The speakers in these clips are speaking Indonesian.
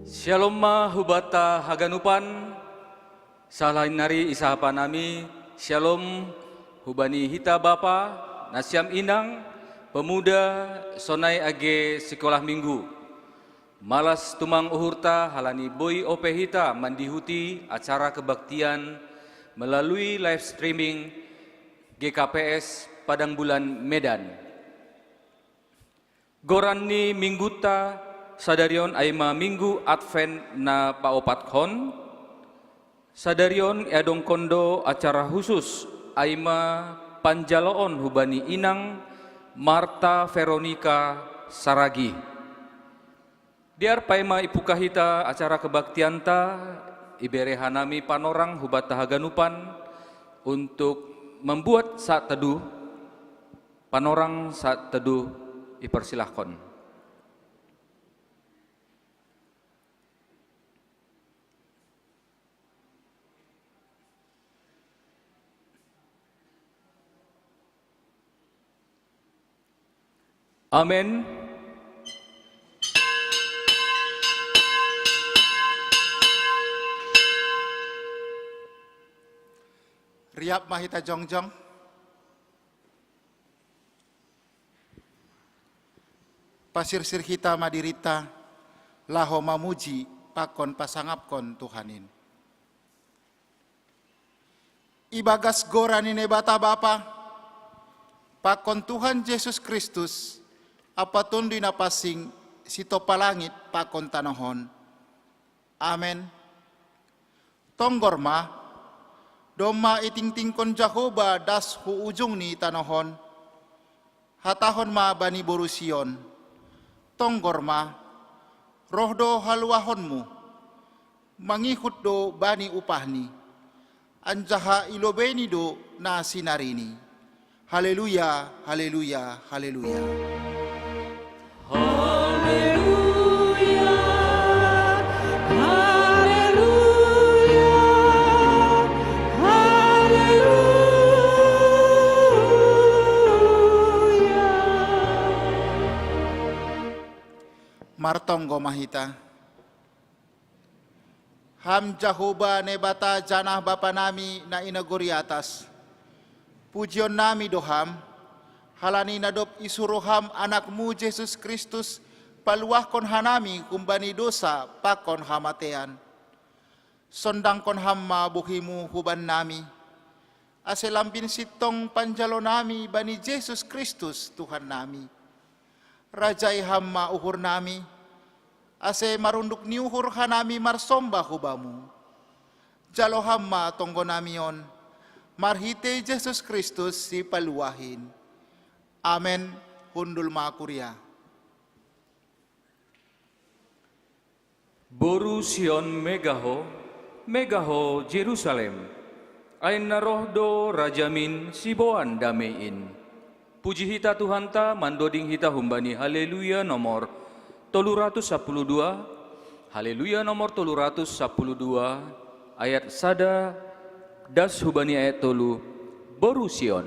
Shalom ma hubata haganupan, salahin nari isahapan nami, shalom hubani hita bapa, nasyam inang, pemuda sonai age sekolah minggu. Malas tumang uhurta halani boy ope hita mandihuti acara kebaktian melalui live streaming GKPS Padang Bulan Medan. Gorani mingguta sadarion aima minggu Advent na paopatkon, sadarion edong kondo acara khusus aima panjaloon hubani inang Marta Veronica Saragi. Diar paima ipukahita acara kebaktianta ibere hanami panorang hubat tahaganupan untuk membuat saat teduh, panorang saat teduh dipersilahkan. Amin. Riap mahita jongjong. Pasir-sir kita madirita, laho mamuji pakon pasangapkon Tuhanin. Ibagas goranine bata bapa, pakon Tuhan Yesus Kristus, apatun dinapasing sito palangit pakon tanohon. Amen. Tonggorma, doma iting-tingkon Jehovah das hu ujung ni tanohon. Hatahon ma bani borusion. Tonggorma, rohdo haluahonmu. Mangihut do bani upahni. Anjaha ilobeni do na sinarini. Haleluya, haleluya, haleluya. Martonggo mahita. Ham Jehovah nebata janah bapa nami na inaguri atas. Pujion nami doham, halani nadop isuruham anakmu Yesus Kristus, paluahkon hanami kumbani dosa pakon hamatean. Sondangkon hamma buhimu huban nami, aselampin sitong panjalo nami bani Yesus Kristus Tuhan nami. Rajai hamma uhur nami, ase marunduk niuhur hanami marsomba hubamu. Jalo hamma tonggo namion, marhite Yesus Kristus si paluahin. Amen. Hundul makuria. Boru Sion megaho, megaho Jerusalem. Aina rohdo rajamin siboan damein. Puji hita Tuhan ta mandoding hita humbani haleluya nomor 312. Haleluya nomor 312 ayat sada das hubani ayat tolu Boru Sion.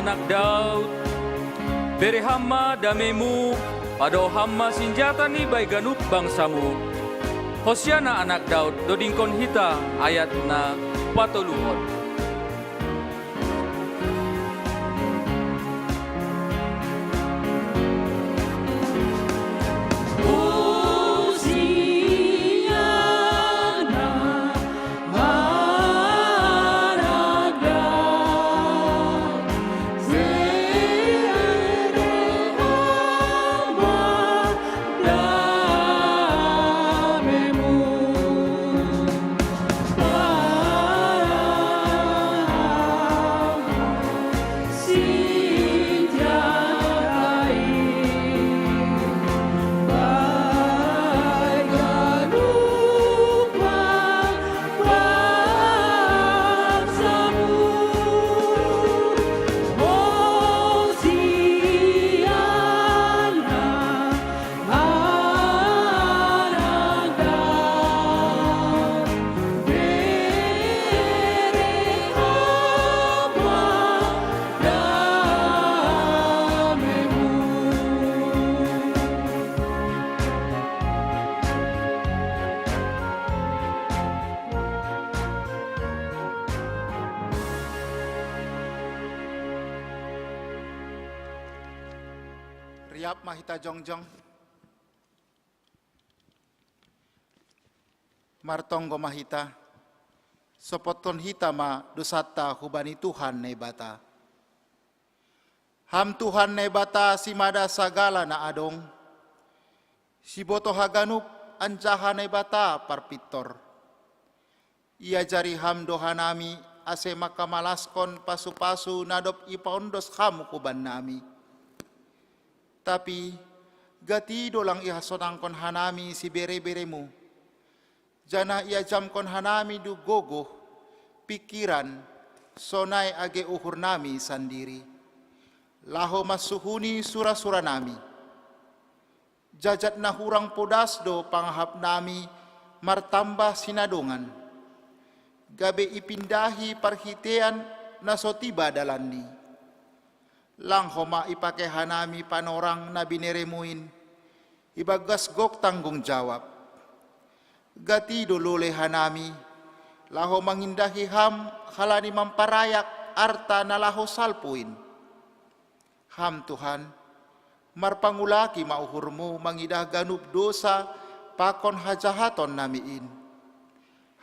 anak Daud. Beri hama damemu, pado hama senjata ni bai ganup bangsamu. Hosiana anak Daud, dodingkon hita ayat na patoluhon. Riap mahita jongjong. Martonggo mahita. Sopoton hita ma dosata hubani Tuhan nebata. Ham Tuhan nebata simada sagala na adong. Si boto haganup ancaha nebata parpitor. Ia jari ham dohanami ase makamalaskon pasu-pasu nadop ipaondos ham kuban nami. Tapi gati dolang ihasonangkon hanami si bere-beremu. Jana ia jamkon hanami du gogoh pikiran sonai age uhur nami sandiri. Laho masuhuni sura-sura nami. Jajat na hurang podas do panghap nami martambah sinadongan. Gabe ipindahi parhitean na sotiba dalandi. Lang homa ipake hanami panorang na bineremuin, ibagas gok tanggung jawab. Gati dolole hanami, laho mangindahi ham halani mamparayak arta na laho salpuin. Ham Tuhan, marpangulaki mauhurmu mangidah ganup dosa pakon hajahaton namiin.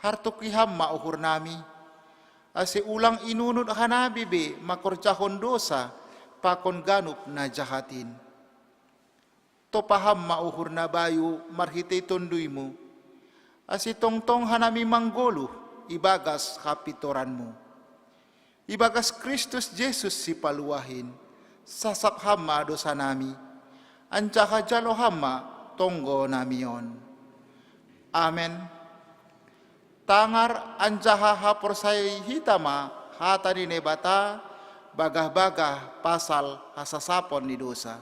Hartuki ham mauhur nami, ase ulang inunut hanabi be makorjahon dosa, pakon ganup na jahatin. To paham mauhur na bayu marhitay tonduymu. Asi tongtong hanami manggoluh ibagas kapitoranmu. Ibagas Kristus Jesus si paluahin. Sasap hama dosa nami. Ancaha jalo hama tonggo namion. Amen. Tangar ancaha haporsay hitama hatani nebata. Bagah-bagah pasal hasasapon ni dosa.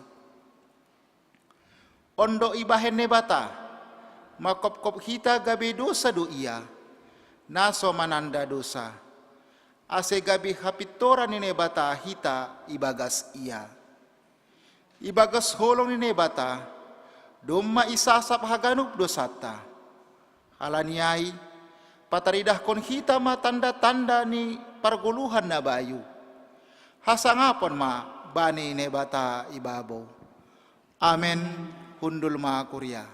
Ondo ibahen nebata, makop-kop hita gabi dosa do iya, naso mananda dosa. Ase gabi hapitoran ni nebata hita ibagas iya. Ibagas holong ni nebata, domma isasap haganup dosata. Halaniai, pataridah kon hita ma tanda-tanda ni parguluhan na bayu. Hasangapon ma bani nebata ibabo. Amen. Hundul ma Kuria.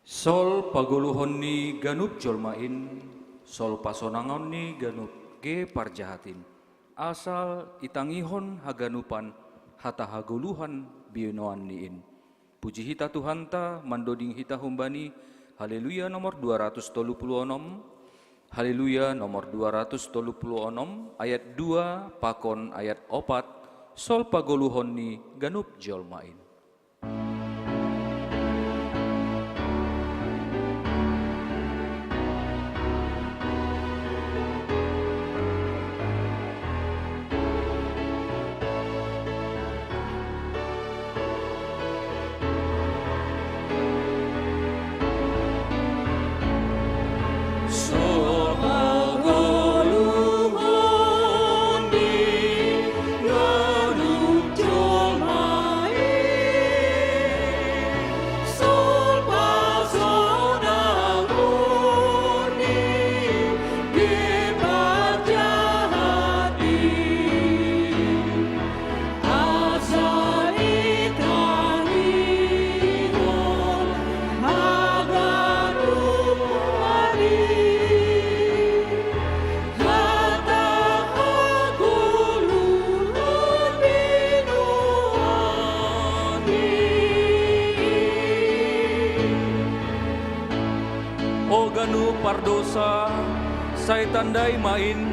Sol paguluhon ni ganup jolmain, sol pasonangon ni ganup ge parjahatin. Asal itangihon haganupan hata haguluhan bionoan niin. Puji hita Tuhan ta mandoding hita humbani. Haleluya nomor 236. Haleluya nomor 236 ayat 2 pakon ayat 4 sol pagoluhon ni ganup jolmain. O ganu pardosa, say tandai main,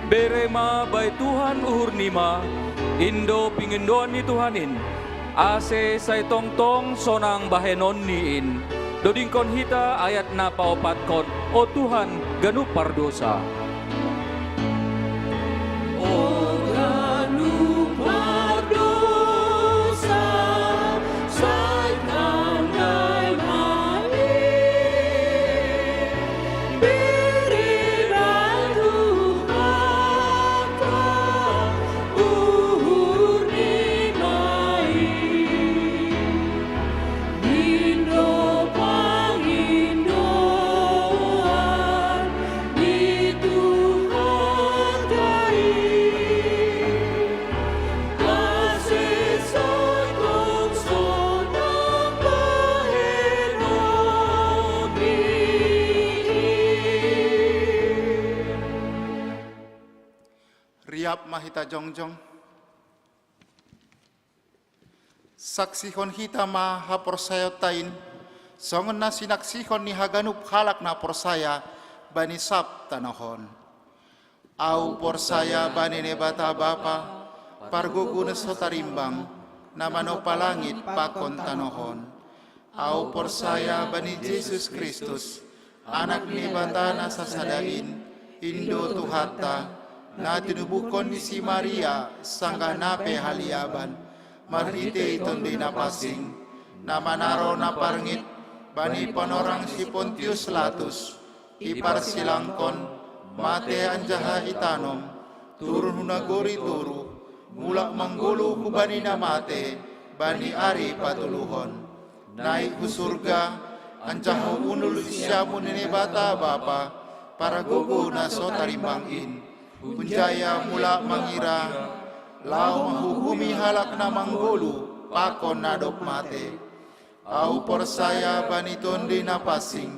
berema bay Tuhan uhur nima, Indo pingindoan ni Tuhanin, ase say tongtong sonang bahenon niin, dodingkon hita ayat na paopat kon, o Tuhan ganu pardosa. Riap mahita jongjong. Saksihon hita maha porsayotain, songon na sinaksihon ni haganup halak na porsaya, bani sab tanahon. Au porsaya bani nebata bapa, parguguna sotarimbang, namano palangit pakon tanahon. Au porsaya bani Jesus Kristus, anak ni bata na sasadain, Indo Tuhata, na tinubukon ni si Maria sangga nape haliaban marhite itondi na pasing na manaro na parngit bani panorang si Pontius Latus iparsilangkon mate anjaha itanom turun hunagori turu mulak manggulu kubani na mate bani ari patuluhon naik ku surga anjaha unul isyamu nene bata bapa para gugu na sotarimbangin Punjaya mula mangira, lau menghukumi halak na manggulu, pakon nadop mate. Au porsaya bani tondi na pasing,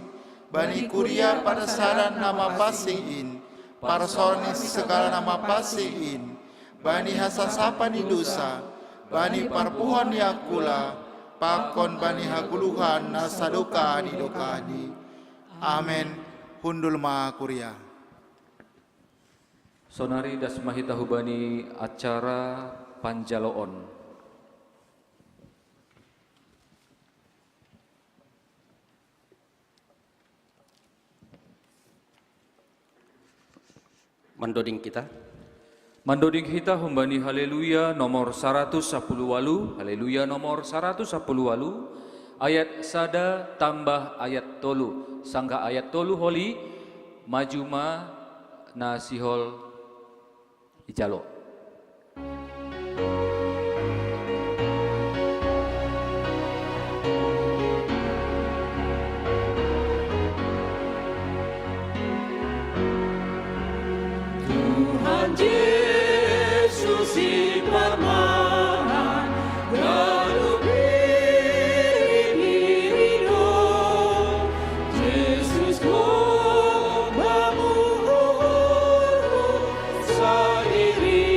bani kuria pada saran nama pasingin, parsorni segala nama pasingin, bani hasasapan ni dosa, bani parpuhan yakula, pakon bani haguluhan na saduka di dokani. Amen. Hundul ma kuria. Sonari das mahita hubani acara panjaloon. Mandoding kita. Mandoding kita humbani haleluya nomor 110 walu, haleluya nomor 110 walu, ayat sada tambah ayat tolu, sangga ayat tolu holi, majuma nasihol ijalo. Tuhan Yesus iparmahan galup biri-biri Yesus bamu sairi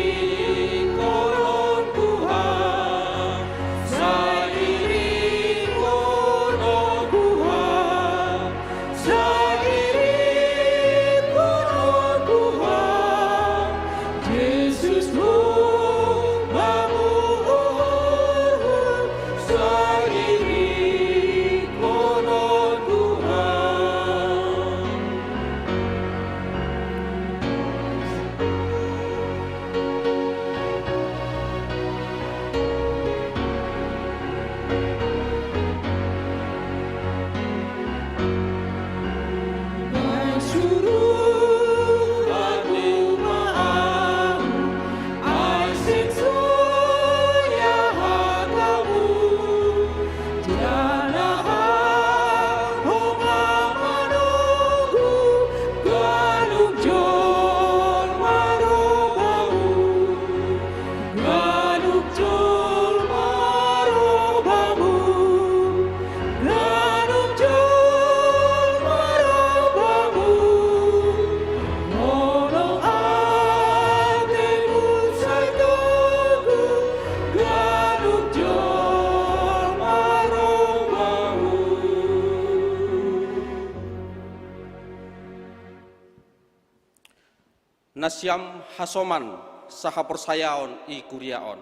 nasyam hasoman saha persayaon i kuriaon.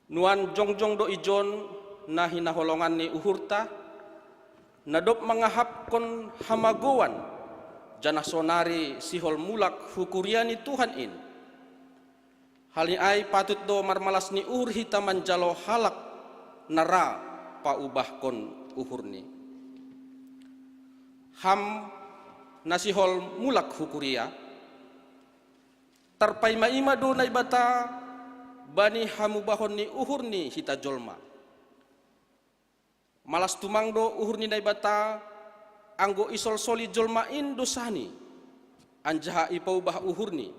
Nuan jongjong do ijon na hinaholongan ni uhurta, nadop mangahap kon hamagowan, janah sonari sihol mulak hukuriani Tuhan in. Hal ni ay patut do marmalas ni uhur hita manjalo halak nara paubah kon uhur ni. Ham nasihol mulak hukuria, tarpai maima do na ibata bani hamubahon ni uhur ni hita jolma. Malas tumang do uhur ni naibata anggo isol soli jolmain dosani anjaha ipaubah uhur ni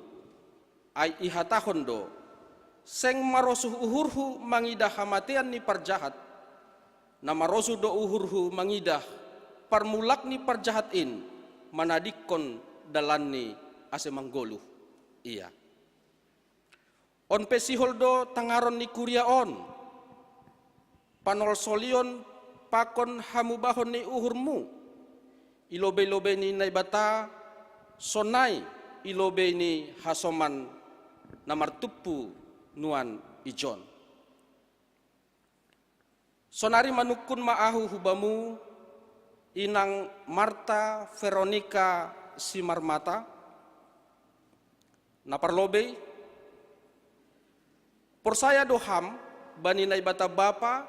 ay ihatahon do seng marosuh uhurhu mangidah hamatian ni parjahat na marosuh do uhurhu mangidah parmulak ni parjahat in manadikon dalan ni ase manggoluh iya. On pesihol do tangaron ni kuriaon panol solion pakon hamubahon ni uhurmu ilobe-lobe ni naibata sonai ilobe ni hasoman namartupu nuan ijon. Sonari manukun maahu hubamu inang Marta Veronica Simarmata naparlobe persaya doham bani naibata bapa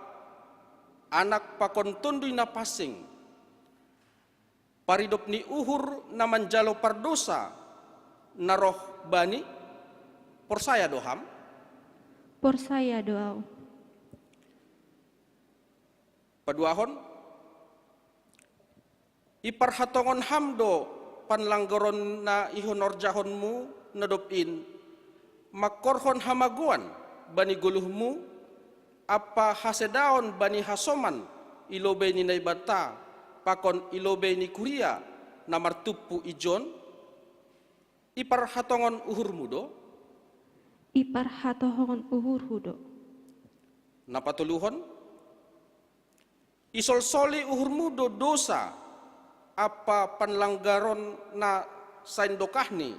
anak pakon tunduy na pasing paridop ni uhur na manjalo pardosa na roh bani persaya doham Persaya doau. paduahon iparhatongon hamdo panlanggoron na ihonorjahonmu nadopin makorhon hamaguan bani guluhmu apa hasedaon bani hasoman ilobe ni naibata pakon ilobe ni kuria namartupu ijon iparhatongon uhurmu do Iparhatohon uhur hudo. napatuluhon isol soli uhurmu do dosa apa panlanggaron na saindokahni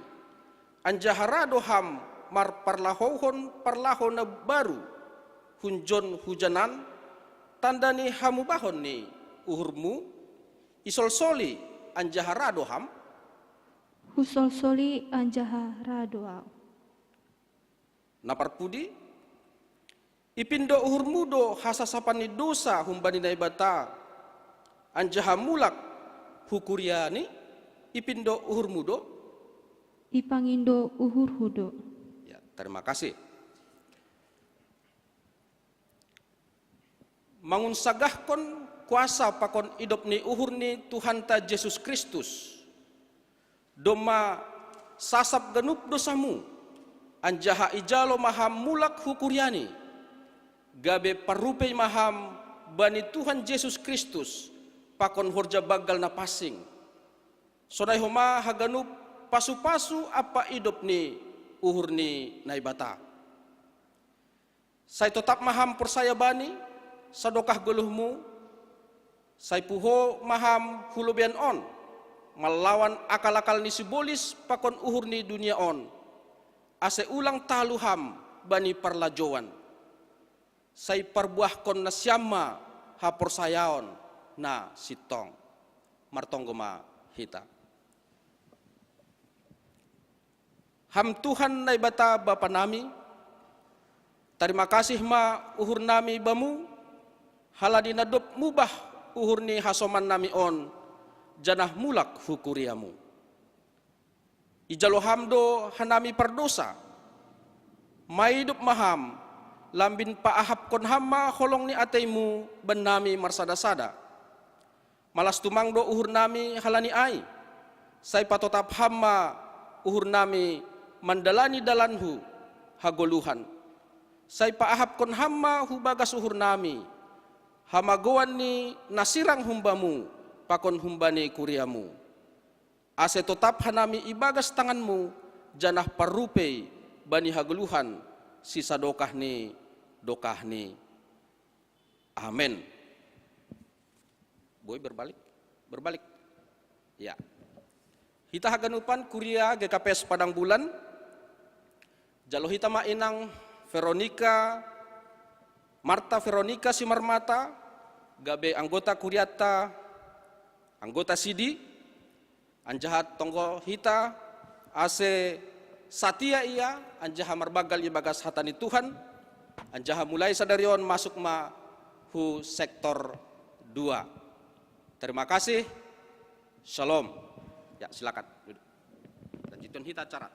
anjahara doham mar parlahohon parlahon na baru hunjon hujanan tandani hamubahon ni uhurmu isol soli anjahara doham Husol soli anjahara doau. naparpudi ipindo uhurmu do hasasapan ni dosa humbani naibata anjahamulak hukuriani ipindo uhurmu do Ipangindo uhur hudo. ya, terima kasih. Mangun sagahkon kuasa pakon idop ni uhur ni Tuhan ta Yesus Kristus doma sasap genup dosamu anjaha ijalo maham mulak hukuriani gabe parupei maham bani Tuhan Yesus Kristus pakon horja bagal na pasing sonai homa haganup pasu-pasu apa idop ni uhur ni naibata. Saya tetap maham persaya bani sadokah guluhmu, saya puho maham hulubian on melawan akal-akal ni sibolis pakon uhur ni dunia on ase ulang taluham bani parlajowan. Saya perbuahkon na syama ha persayaon na sitong martonggoma hita. Ham Tuhan naibata Bapa nami, terima kasih ma uhur nami bamu, haladi nadop mubah uhur ni hasoman nami on, janah mulak hukuriamu. Ijalo hamdo hanami perdosa, maidup maham, lambin paahap kon hamma holong ni ateimu ben nami marsada-sada. Malas tumangdo uhur nami halani ai, say patotap hamma uhur nami mandalani dalanhu hagoluhan. Say paahap kon hamma hubagas uhur nami, hamagoan ni nasirang humbamu, pakon humbani kuriamu. Ase tetap hanami ibagas tanganmu, janah parupei bani hagoluhan, sisa dokah ni. Amin. Boy berbalik. Ya. hita haganupan kuria GKPS Padang Bulan, jalo hita mainang Veronica, Marta Veronica Simarmata, gabe anggota kuriata, anggota Sidi, anjahat tonggo hita, ase Satia ia, anjaha marbagal ibagas hatani Tuhan, anjaha mulai sadarion masuk ma hu sektor 2. Terima kasih, shalom. Ya silakan. Lanjutkan hita acara.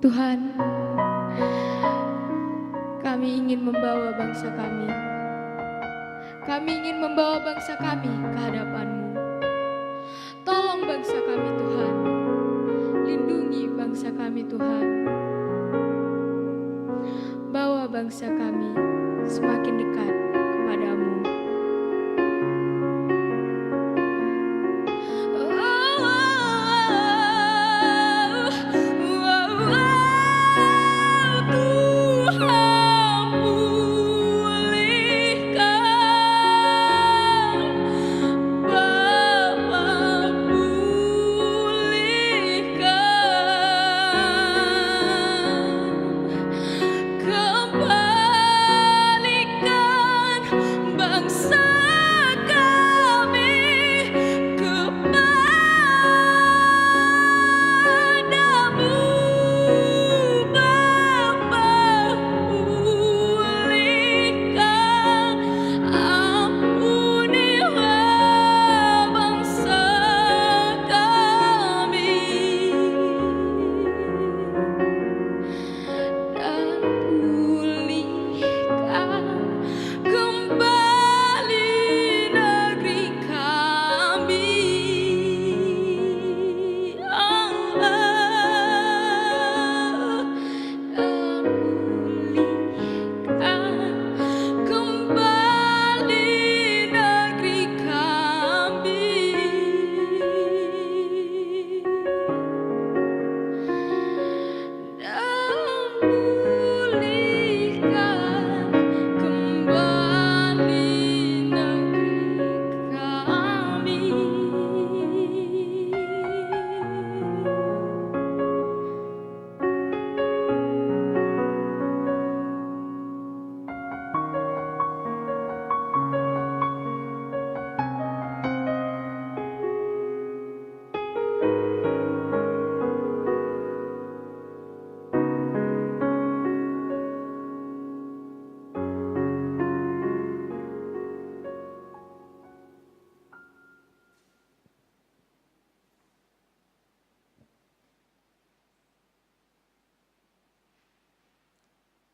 Tuhan, kami ingin membawa bangsa kami. Kami ingin membawa bangsa kami ke hadapan-Mu. Tolong bangsa kami Tuhan. Lindungi bangsa kami Tuhan. Bawa bangsa kami semakin dekat kepadamu.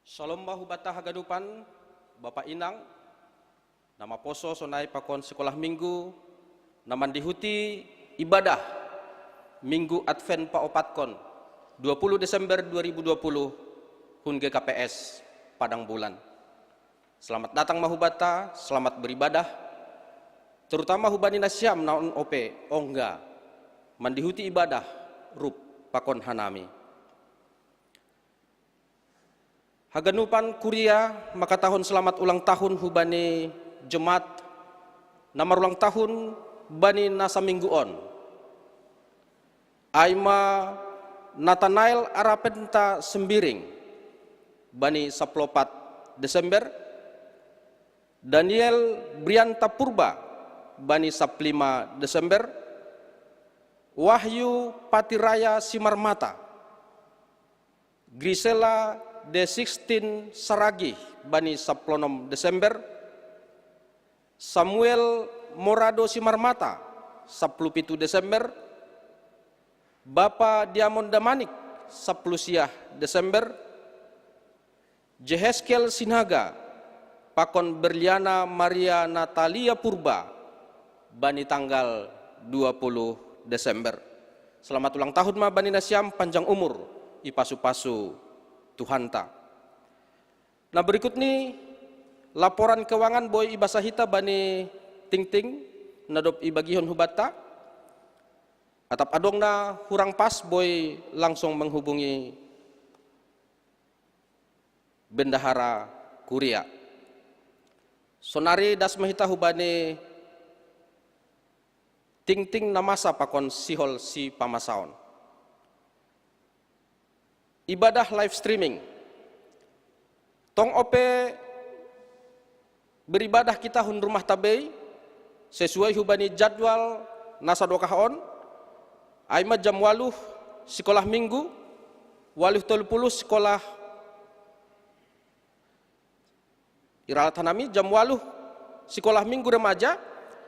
Shalom bahubata hagadupan, Bapak Inang, nama poso sonai pakon sekolah minggu, naman dihuti ibadah Minggu Advent Paopatkon 20 Desember 2020 hun GKPS Padang Bulan. Selamat datang mahubata, selamat beribadah, terutama hubani nasyam naon ope ongga, mandihuti ibadah rup pakon hanami. Haganupan kuria maka tahun selamat ulang tahun hubani jemaat namar ulang tahun bani nasa mingguon. Aima Nathanael Arapenta Sembiring bani 14 Desember. Daniel Brianta Purba bani 15 Desember. Wahyu Patiraya Simarmata. Grisela de 16 Saragi bani 16 Desember. Samuel Morado Simarmata 17 Desember. Bapak Diamond Damanik 10 Desember. Jeheskel Sinaga Pakon Berliana Maria Natalia Purba bani tanggal 20 Desember. Selamat ulang tahun ma bani nasyam, panjang umur, ipasu-pasu Tuhanta. Nah berikut nih laporan keuangan boy ibasahita bani ting-ting nadop ibagihon hubata. Atap adong na hurang pas boy langsung menghubungi Bendahara Kuria. Sonari das mahita hubani ting-ting namasa pakon sihol si pamasaon. Ibadah live streaming. Tong ope beribadah kita hun rumah tabei sesuai hubani jadwal nasa dokahon. Aima jam 8 sekolah minggu, 8:30 sekolah iralat hanami, jam 8 sekolah minggu remaja,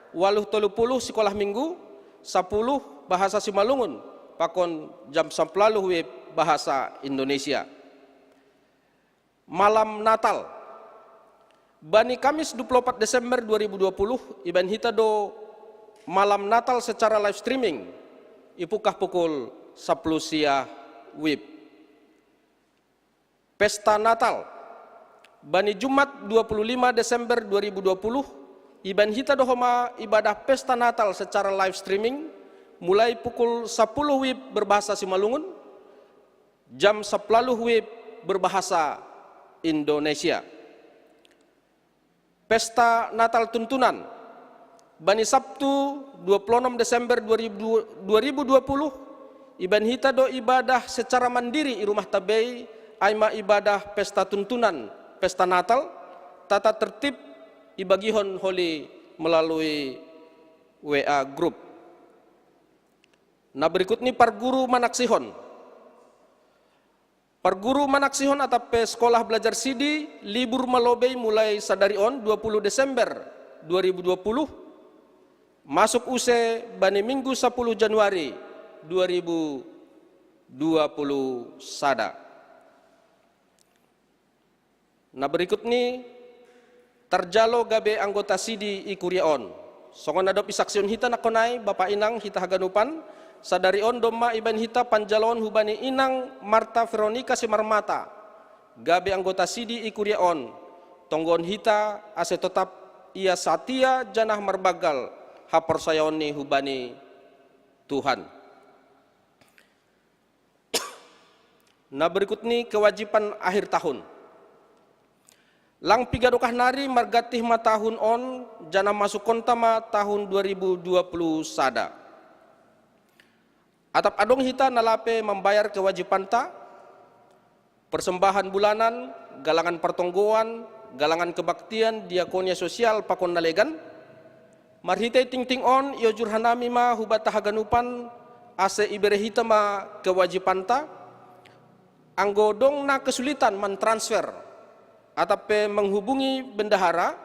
8:30 sekolah minggu, 10 bahasa Simalungun, pakon jam 10 we bahasa Indonesia. Malam Natal. Bani Kamis 24 Desember 2020 iban hita do malam Natal secara live streaming ipukah pukul 10 siang WIB. Pesta Natal. Bani Jumat 25 Desember 2020 iban hita do homa ibadah pesta Natal secara live streaming mulai pukul 10 WIB berbahasa Simalungun, jam 10 WIB berbahasa Indonesia. Pesta Natal Tuntunan. Bani Sabtu 26 Desember 2020 iban hita do ibadah secara mandiri i rumah tabei aima ibadah pesta tuntunan pesta Natal tata tertib ibagihon holi melalui WA group. Nah berikut ini parguru manaksihon. Parguru manaksihon atau sekolah belajar sidi libur malobei mulai sadari on 20 Desember 2020 masuk use bani Minggu 10 Januari 2020 sada. Nah berikut ini terjalo gabe anggota sidi ikuriaon. Songon adop isaksion hita nakonai Bapak Inang hita haganupan sadari on domma iban hita panjalon hubani Inang Marta Veronica Simarmata gabe anggota sidi ikuriaon tonggon hita ase tetap ia satia janah marbagal hapersayoni hubani Tuhan. Nah berikut ini kewajiban akhir tahun. Lang pigadokah nari margatih ma tahun on jana masuk kontama tahun 2020 sada. Atap adong hita nalape membayar kewajiban ta, persembahan bulanan, galangan pertonggoan, galangan kebaktian, diakonia sosial pakon nalegan, marhite ting-ting on iyo jurhanami ma hubata haganupan ase ibere hita ma kewajiban ta, anggodong na kesulitan mentransfer atape menghubungi bendahara,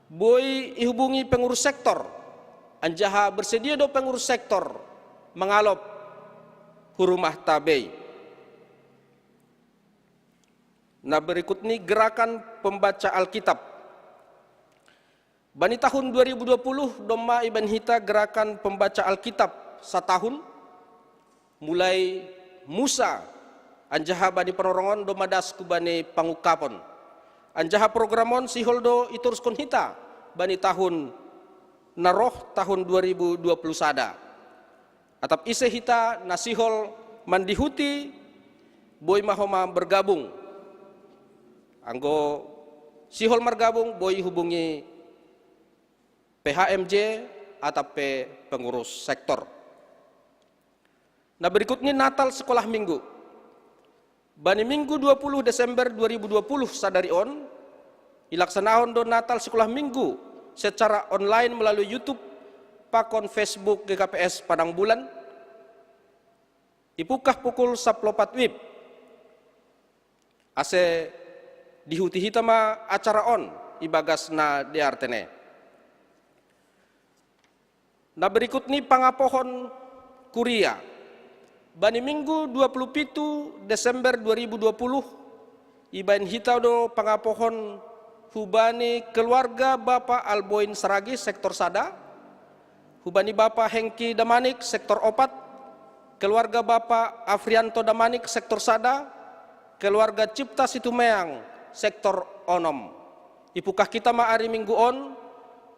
boy ihubungi pengurus sektor, anjaha bersedia do pengurus sektor mengalop hurumah tabei. Nah berikut ini gerakan pembaca Alkitab. Bani tahun 2020 domma iban hita gerakan pembaca Alkitab setahun mulai Musa anjaha bani perorongon domadas ku bani pangukapon. Anjaha programon siholdo iturskon hita bani tahun naroh tahun 2020 sada. Atap ise hita nasihol mandihuti boy mahoma bergabung. Anggo sihol margabung boy hubungi PHMJ atau pengurus sektor. Nah berikutnya Natal sekolah minggu. Bani Minggu 20 Desember 2020 sadari on ilaksanaon do Natal sekolah minggu secara online melalui YouTube pakon Facebook GKPS Padang Bulan. Ipukah pukul 14 WIB. Ase dihuti hitama acara on ibagas na diartene. Nah berikut ini pangapohon kuria. Bani Minggu 27 Desember 2020 iban hita do pangapohon hubani keluarga Bapak Alboin Saragi sektor Sada, hubani Bapak Hengki Damanik sektor Opat, keluarga Bapak Afrianto Damanik sektor Sada, keluarga Cipta Situmeang sektor Onom. Ipukah kita ma ari Minggu on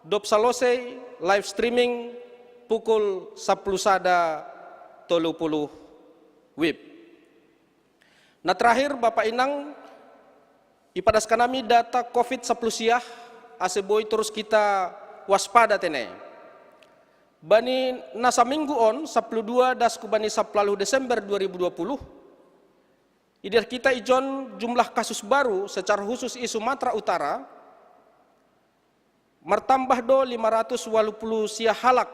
dop salose live streaming pukul 10 sada 30 WIB. Nah terakhir Bapak Inang ipadaskan kami data COVID-10 siah aseboy terus kita waspada tene. Bani nasa minggu on 12 das kubani 10 Desember 2020 idir kita ijon jumlah kasus baru secara khusus di Sumatera Utara mertambah do 580 siah halak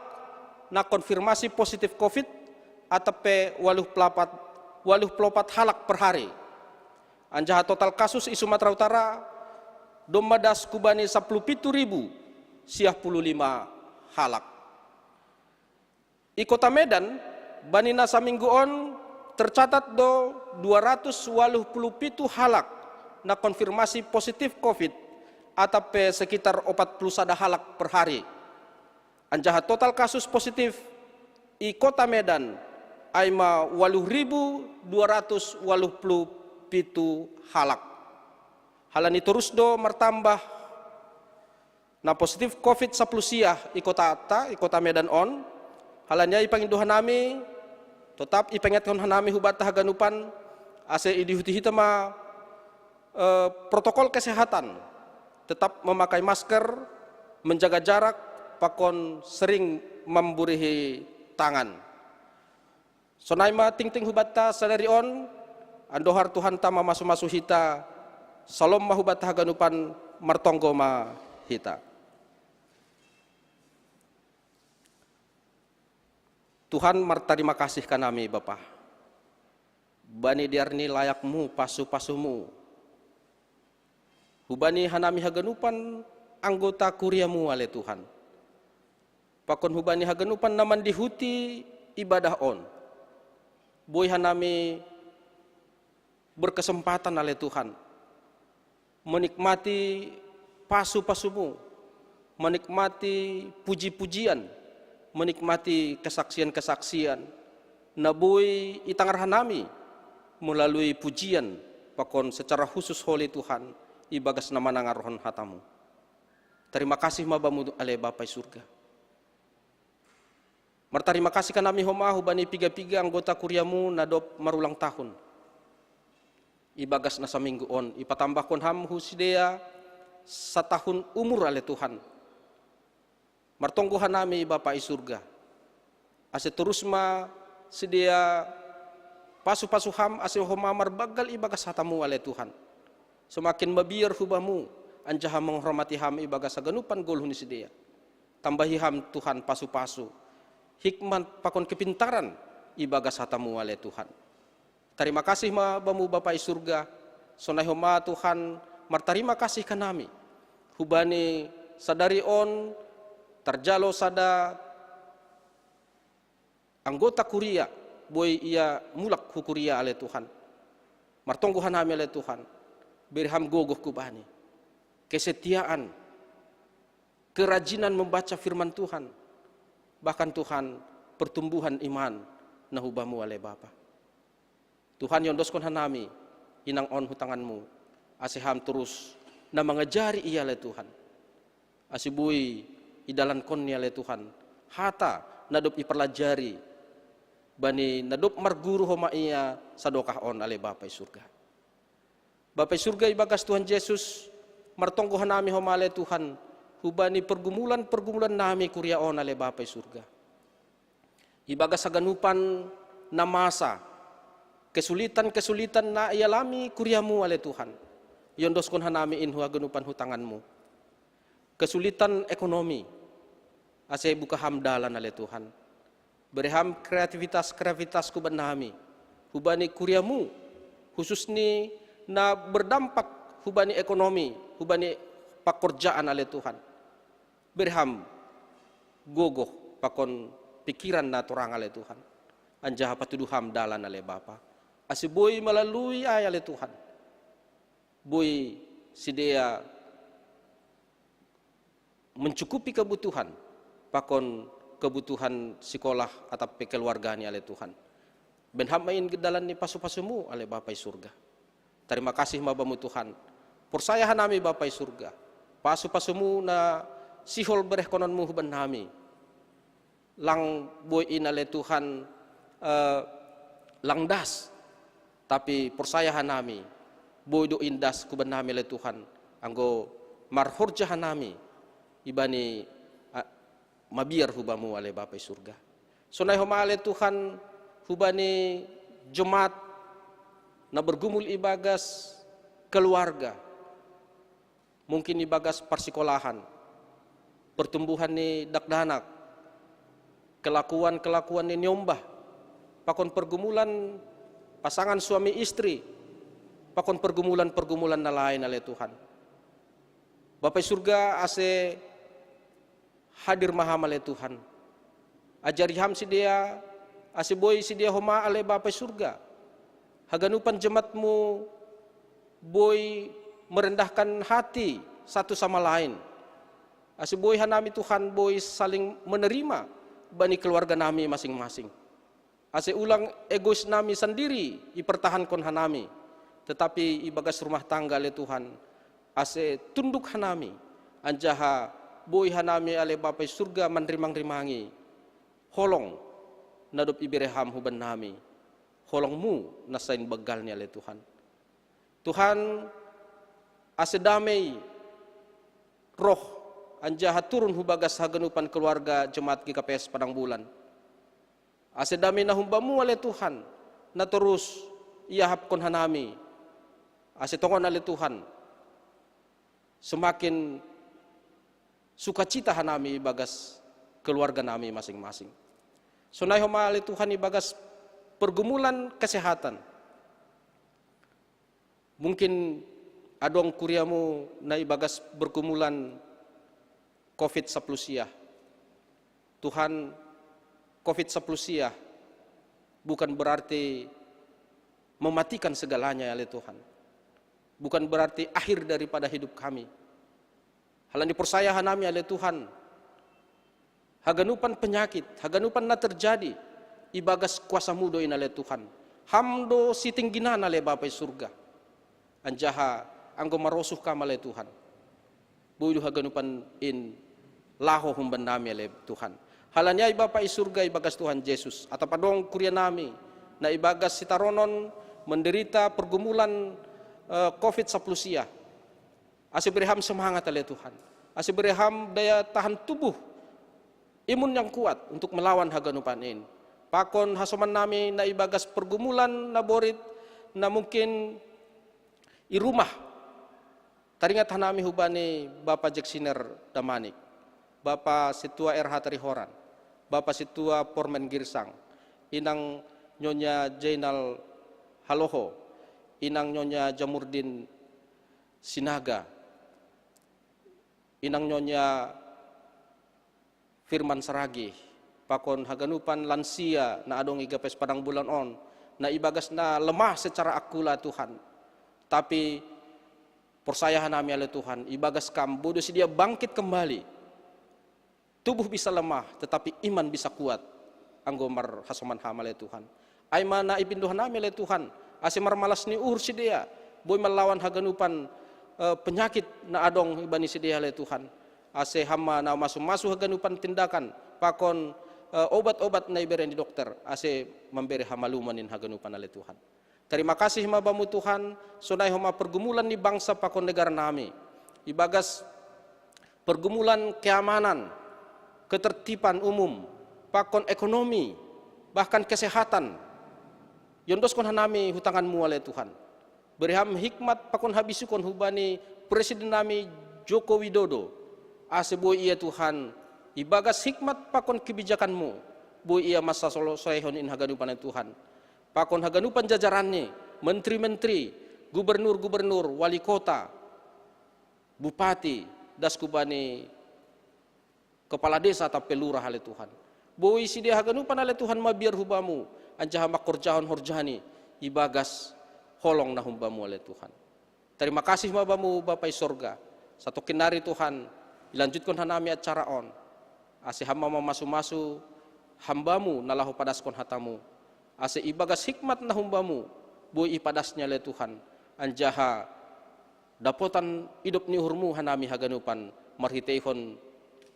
na konfirmasi positif COVID atau waluh pelapat halak per hari. Anjaha total kasus di Sumatera Utara domadas kubani 17.000 siah 55 halak. Di Kota Medan bani nasa minggu on tercatat do 287 halak na konfirmasi positif COVID atau sekitar 41 halak per hari. Anjaha total kasus positif di kota Medan ay ma 8.287 halak. Halani terus do mertambah na positif COVID sa plusiah i kota Medan on. Halanya ipanginduhan nami tetap ipengetkan nami hubat haganupan ase idihutihita ma protokol kesehatan, tetap memakai masker, menjaga jarak, pakon sering memburihi tangan. Sonai ma ting-ting hubatta sadari on, andohar Tuhan tama masu-masu hita, salom mahubat haganupan martonggo ma hita. Tuhan terima kasih kanami Bapa. Bani diarni layakmu pasu-pasumu. Hubani hanami haganupan anggota kuriamu ale Tuhan. Pakon hubani haganupan naman dihuti ibadah on. Boy hanami berkesempatan ale Tuhan. Menikmati pasu-pasumu. Menikmati puji-pujian. Menikmati kesaksian-kesaksian. Naboy itangar hanami melalui pujian. Pakon secara khusus holy Tuhan. Ibagas nama nangarohon hatamu. Terima kasih mabamu ale Bapai surga. Terima kasih kanami homa hubani piga-piga anggota kuriamu nadop marulang tahun. Ibagas na sa minggu on. Ipatambahkon ham husidea setahun umur ale Tuhan. Martonggohan nami Bapai surga. Ase terus ma sedia pasu-pasu ham ase homa marbagal ibagas hatamu ale Tuhan. Semakin mabiar hubamu anjaha menghormati ham ibagas saganupan golhuni sedia. Tambahi ham Tuhan pasu-pasu. Hikmat pakon kepintaran ibagas hatamu ale Tuhan. Terima kasih ma bamu Bapai surga. Sonai homa Tuhan martarima kasih kanami. Hubani sadari on terjalo sada anggota kuria boy ia mulak hukuria ale Tuhan. Martonggohan nami ale Tuhan. Berham gogoh kubani. Kesetiaan, kerajinan membaca firman Tuhan. Bahkan Tuhan pertumbuhan iman nahubamu ale Bapa. Tuhan yondoskon hanami inang on hutanganmu. Asiham terus na mengajari ia ale Tuhan. Asibui idalan konnya ale Tuhan. Hata nadop iperlajari. Bani nadop marguru homa ia sadokah on ale Bapai surga. Bapai surga ibagas Tuhan Yesus martonggohan nami homa ale Tuhan. Hubani pergumulan nami kuria on ale Bapai surga. Ibagas saganupan na masa. Kesulitan-kesulitan na ialami kuriamu ale Tuhan. Yondoskon hanami inhu aganupan hutanganmu. Kesulitan ekonomi. Ase buka hamdalan ale Tuhan. Berham kreativitas kuban nami. Hubani kuriamu. Khusus ni na berdampak hubani ekonomi. Hubani pekerjaan ale Tuhan. Berham gogoh pakon pikiran na torang ale Tuhan. Anjaha patuduh hamdalan ale Bapa. Ase boy melalui ay ale Tuhan. Boy sidea mencukupi kebutuhan. Pakon kebutuhan sekolah atau keluarganya ale Tuhan. Benham main gedalan ni pasu-pasumu ale Bapai surga. Terima kasih mabamu Tuhan. Persayahan nami Bapai surga. Pasu-pasumu na sihol berehkononmu huban nami. Lang boy in ale Tuhan langdas. Tapi persayahan nami. Boy do indas kuban nami ale Tuhan. Anggo marhorjahan nami. Ibani mabiar hubamu ale Bapai surga. Sonai homa ale Tuhan hubani jemaat na bergumul ibagas keluarga. Mungkin ibagas persikolahan. Pertumbuhan ni dakdanak. Kelakuan ni nyombah. Pakon pergumulan pasangan suami istri. Pakon pergumulan na lain ale Tuhan. Bapai surga ase hadir maham ale Tuhan. Ajari ham si dia, ase boy si dia homa ale Bapai surga. haganupan jemaatmu boy merendahkan hati satu sama lain. Ase boy hanami Tuhan boy saling menerima bani keluarga nami masing-masing. Ase ulang egois nami sendiri ipertahankan hanami, tetapi ibagas rumah tangga le Tuhan ase tunduk hanami anjaha boy hanami ale Bapai surga manrimang-rimangi holong nadop ibireham huban nami holongmu nasain begalnya le Tuhan. Tuhan ase damai roh anjaha turun hubagas haganupan keluarga jemaat GKPS Padang Bulan. Ase damai na humbamu ale Tuhan na terus iahapkon hanami. Ase tongon ale Tuhan semakin sukacita hanami bagas keluarga nami masing-masing. Sunai homa ale Tuhan ibagas pergumulan kesehatan. Mungkin adong kuriamu na ibagas bergumulan COVID-10 siah. Tuhan, COVID-10 siah bukan berarti mematikan segalanya ya Tuhan. Bukan berarti akhir daripada hidup kami. Halan dipercaya hanami ya Tuhan. Haganupan penyakit, haganupan na terjadi ibagas kuasa mudo ina le Tuhan. Hamdo sitingginan ale Bapai surga. Anjaha anggo marosuh kama le Tuhan. Builu haganupan in laho humban nami ale Tuhan. Halanya Bapai surga ibagas Tuhan Yesus. Atau padong kuria nami na ibagas sitaronon menderita pergumulan COVID-10 siah. Ase bereham semangat ale Tuhan. Ase bereham daya tahan tubuh imun yang kuat untuk melawan haganupan ini. Pakon hasoman nami na ibagas pergumulan na borit na mungkin i rumah. Taringat hanami hubani Bapak Jeksiner Damanik, Bapak Situa RH Tarihoran, Bapak Situa Pormen Girsang, Inang Nyonya Jainal Haloho, Inang Nyonya Jamurdin Sinaga, Inang Nyonya Firman Saragi, pakon haganupan lansia na adong igapes Padang Bulan on, na ibagas na lemah secara akula Tuhan. Tapi persayahan nami oleh Tuhan, ibagas kam bodoh si dia bangkit kembali. Tubuh bisa lemah, tetapi iman bisa kuat. Anggomar hasoman hamal oleh Tuhan. Aimana ipinduhan nami oleh Tuhan, asimar malas ni si dia, boy melawan haganupan penyakit na adong ibani si dia oleh Tuhan. Ase hama na masuk haganupan tindakan pakon obat-obat na iberen di dokter ase memberi hamalumanin haganupan ale Tuhan. Terima kasih mabamu Tuhan, sunai homa pergumulan di bangsa pakon negara nami. Ibagas pergumulan keamanan, ketertiban umum, pakon ekonomi, bahkan kesehatan. Yondoskon hanami hutanganmu ale Tuhan. Beriham hikmat pakon habisukon hubani Presiden nami Joko Widodo. Ase boy iya Tuhan, ibagas hikmat pakon kebijakanmu, boy iya masa solo soehon in haganupan Tuhan. Pakon haganupan jajarannya, menteri-menteri, gubernur-gubernur, wali kota, bupati, daskubani, kepala desa atau pelurah ale Tuhan. Boy si dia haganupan ale Tuhan mabiar hubamu, anjaha makorjahon horjani, ibagas holong na humbamu ale Tuhan. Terima kasih mabamu Bapai surga, satu kinari Tuhan, ilanjutkan hanami acara on. Ase hamba masu-masu hambamu nalahu padaskon hatamu. Ase ibagas hikmat na humbamu boy ipadasnya le Tuhan. Anjaha dapotan hidup ni hurmu hanami haganupan marhiteihon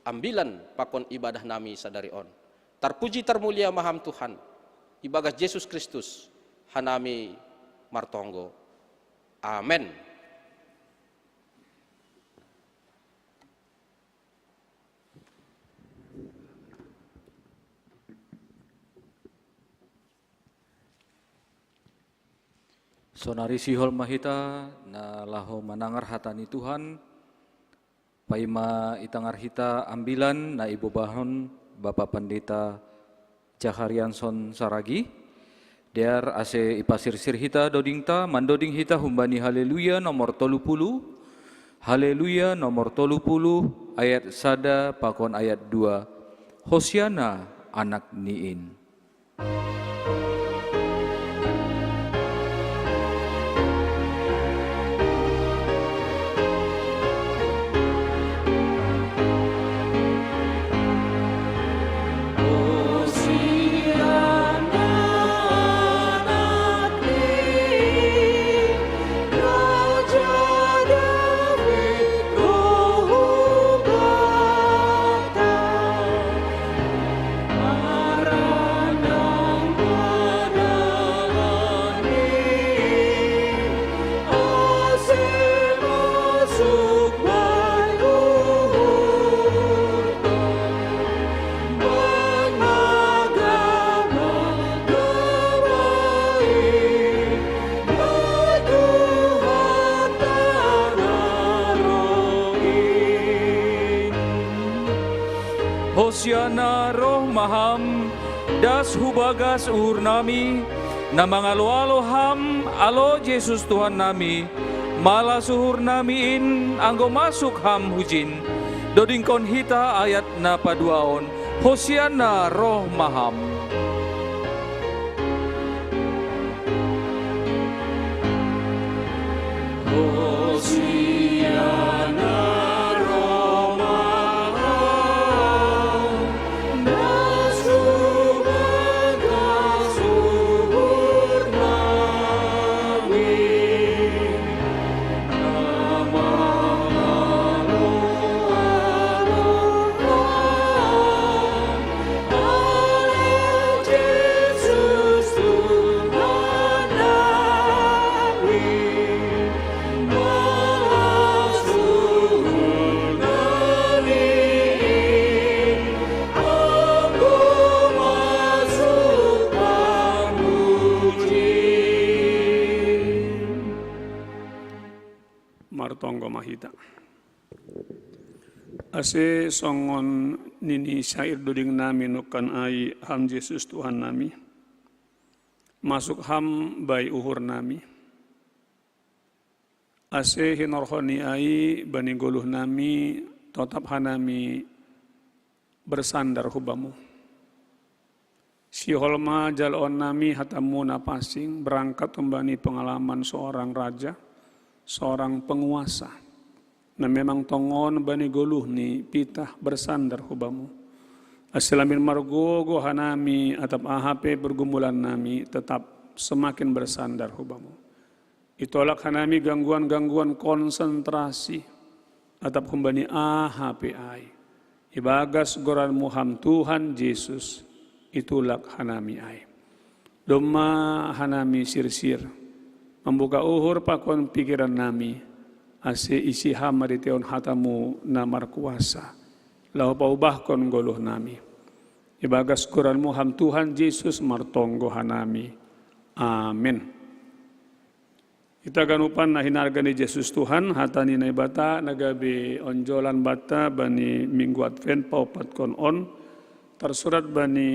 ambilan pakon ibadah nami sadari on. Terpuji termulia maham Tuhan. Ibagas Yesus Kristus hanami martonggo. Amen. Sonari sihol mahita na laho manangar hatani Tuhan, paima itangar hita ambilan na ibobahon Bapak Pendeta Jaharianson Saragi, der ase ipasirsir hita dodingta mandoding hita humbani haleluya nomor 30, haleluya nomor 30 ayat sada pakon ayat 2, Hosiana anak niin. Hosiana roh maham, das hubagas uhur nami, na mangalo-alo ham, alo Yesus Tuhan nami, malah suhur nami in, anggo masuk ham hujin, dodingkon hita ayat na paduaon, Hosiana roh maham. Martonggo mahita. Ase songon nini syair duding nami nukan ai ham Yesus Tuhan nami. Masuk ham bai uhur nami. Ase hinorhoni ai bani goluh nami tetap hanami bersandar hubamu. Si holma jalon nami hatamu napasing berangkat kembali pengalaman seorang raja, seorang penguasa. Nah memang tongon bani goluh ni pitah bersandar hubamu. Asalamin margogo hanami atap ahape bergumulan nami tetap semakin bersandar hubamu. Itolak hanami gangguan-gangguan konsentrasi atap humbani ahape ai. Ibagas goran muham Tuhan Yesus itulak hanami ai. Doma hanami sir-sir. Membuka uhur pakon pikiran nami, ase isi hama di teon hatamu namar kuasa, lau paubahkon goluh nami. Ibagas kuranmu ham Tuhan Yesus martonggo hanami. Amin. Kita ganupan na hinarga ni Yesus Tuhan, hatani na ibata, nagabi onjolan bata bani minggu advent paupat kon on, tersurat bani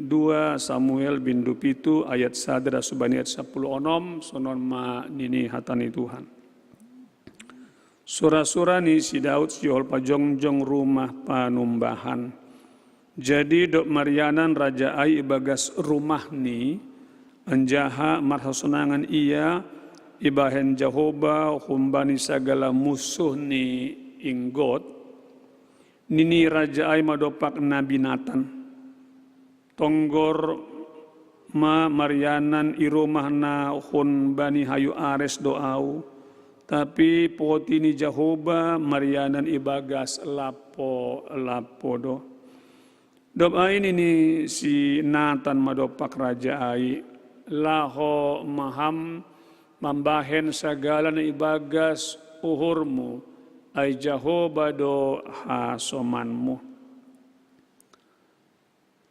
2 Samuel bin Dupitu ayat 1 subani ayat 10 onom sonon ma nini hatani Tuhan. Surah-surah ni si Daud siol pajongjong rumah panumbahan. Jadi dok Marianan raja ai ibagas rumah ni anjaha marhasunangan ia ibahen Jehoba humbani segala musuh ni inggot. Nini raja ai madopak Nabi Nathan. Tonggor ma Marianan irumah na hun bani hayu ares doau. Tapi potini Jehoba Marianan ibagas lapo do. Dob ai ini si Nathan madopak raja ai laho maham mambahen segala na ibagas uhurmu ai Jehoba do hasomanmu.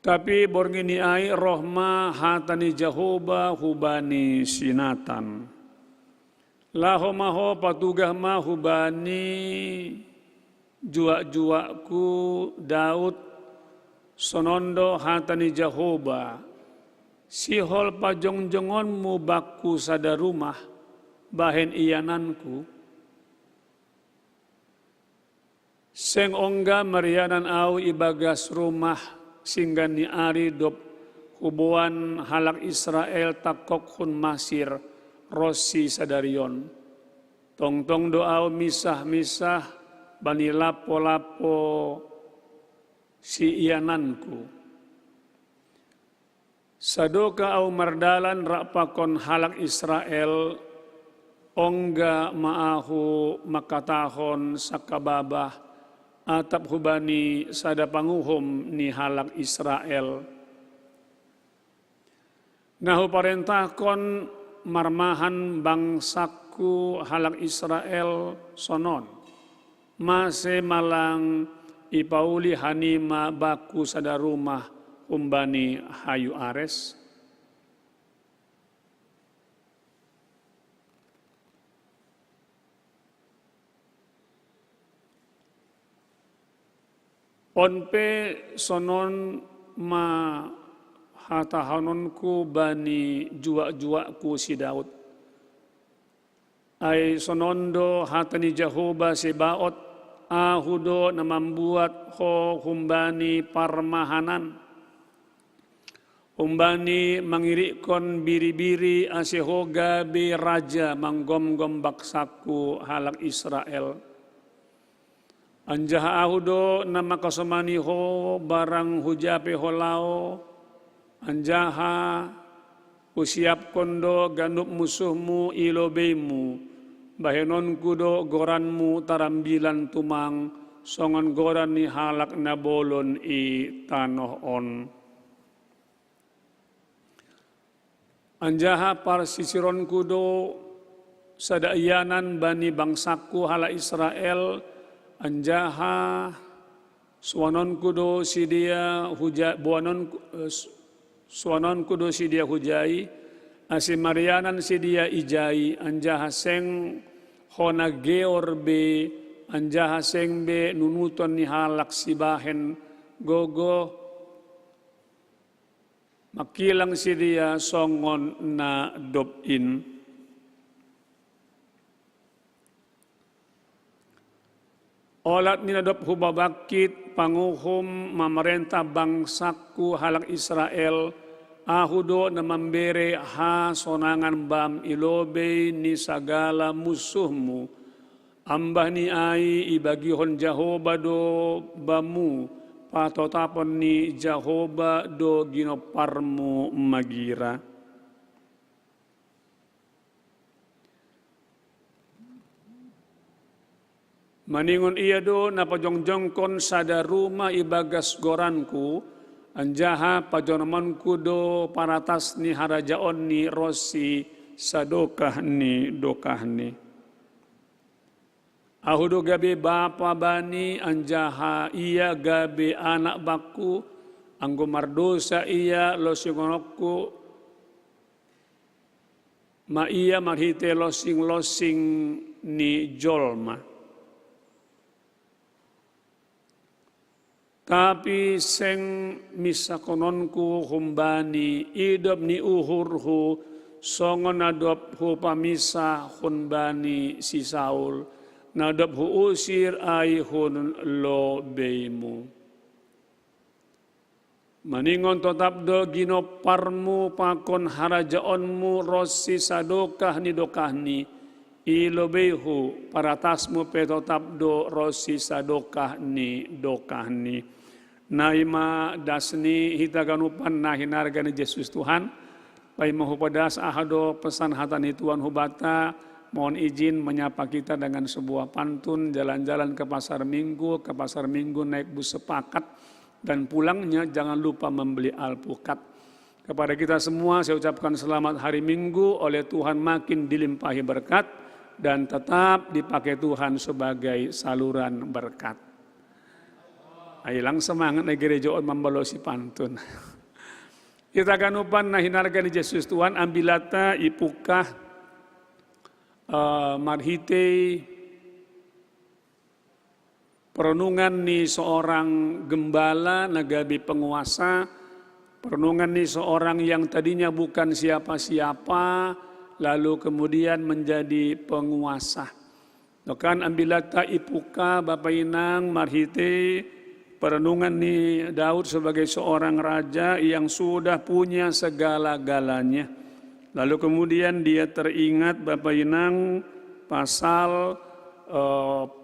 Tapi borngini ai rohma hatani Jehoba hubani sinatan. Laho maho patugah ma hubani jua-juaku Daud sonondo hatani Jehoba. Sihol pajongjongonmu baku sada rumah bahen iyananku. Seng ongga Marianan au ibagas rumah singgan ni ari dop hubuan halak Israel takok hun masir rosi sadarion. Tong-tong doau misah-misah bani lapo-lapo si iyananku. Sadoka au mardalan rapakon halak Israel ongga maahu makatahon sakababah atap hubani sada panguhum ni halak Israel. Nahu parentahkon marmahan bangsaku halak Israel sonon. Mase malang ipauli hanima baku sada rumah umbani hayu ares. Onpe sonon ma hatahanonku bani jua-juaku si Daud. Ay sonondo hatani Jehovah Sebaot ahudo na membuat ho humbani parmahanan. Humbani mangirikon biri-biri aseho gabe raja manggom-gom baksaku halak Israel. Anjaha ahudo nama kasomani ho barang hujape holao. Anjaha usiap kondo ganup musuhmu ilobeimu. Bahenon kudo goranmu tarambilan tumang. Songon goran ni halak nabolon i tanoh on. Anjaha parsisiron kudo sadaiyanan bani bangsaku halak Israel. Anjaha suanon kudo si dia hujai suanon kudo si dia hujai asimarianan si dia ijai anjaha seng hona geor be anjaha seng be nunuton ni halak sibahen gogo makilang si dia songon na dobin. Olat ninadop hubabakit panguhum mamerentah bangsaku halak Israel ahudo na membere ha sonangan bam ilobe ni sagala musuhmu ambah ni ai ibagihon Jehovah do bamu patotapon ni Jehovah do ginoparmu magira. Maningon iya do na pajongjongkon sada rumah ibagas goranku anjaha pajonomanku do paratas ni harajaon ni rosi sadokah ni dokah ni. Ahudo gabe bapa bani anjaha iya gabe anak baku anggo mardosa iya losingonokku ma iya marhite losing ni jolma. Tapi seng misakononku humbani idop ni uhurhu songon nadop hu pamisa humbani si Saul nadop hu usir ai hun lo beimu. Maningon tetap do ginoparmu pakon harajaonmu rosi sadokah ni dokah ni ilo behu paratasmu petotap do rosi sadokah ni dokah ni. Naima dasni hitaganupan na hinarga ni Yesus Tuhan. Pai mahupadas ahado pesan hatani Tuhan hubata. Mohon izin menyapa kita dengan sebuah pantun jalan-jalan ke pasar minggu naik bus sepakat dan pulangnya jangan lupa membeli alpukat. Kepada kita semua saya ucapkan selamat hari Minggu oleh Tuhan makin dilimpahi berkat dan tetap dipakai Tuhan sebagai saluran berkat. Ailang semangat na gerejoon membalosi pantun. Kita kanupan na hinarga ni Yesus Tuhan ambilata ipukah marhite perenungan ni seorang gembala nagabi penguasa, perenungan ni seorang yang tadinya bukan siapa-siapa lalu kemudian menjadi penguasa. Dokan ambilata ipuka Bapak Inang marhite perenungan ni Daud sebagai seorang raja yang sudah punya segala-galanya. Lalu kemudian dia teringat Bapak Inang pasal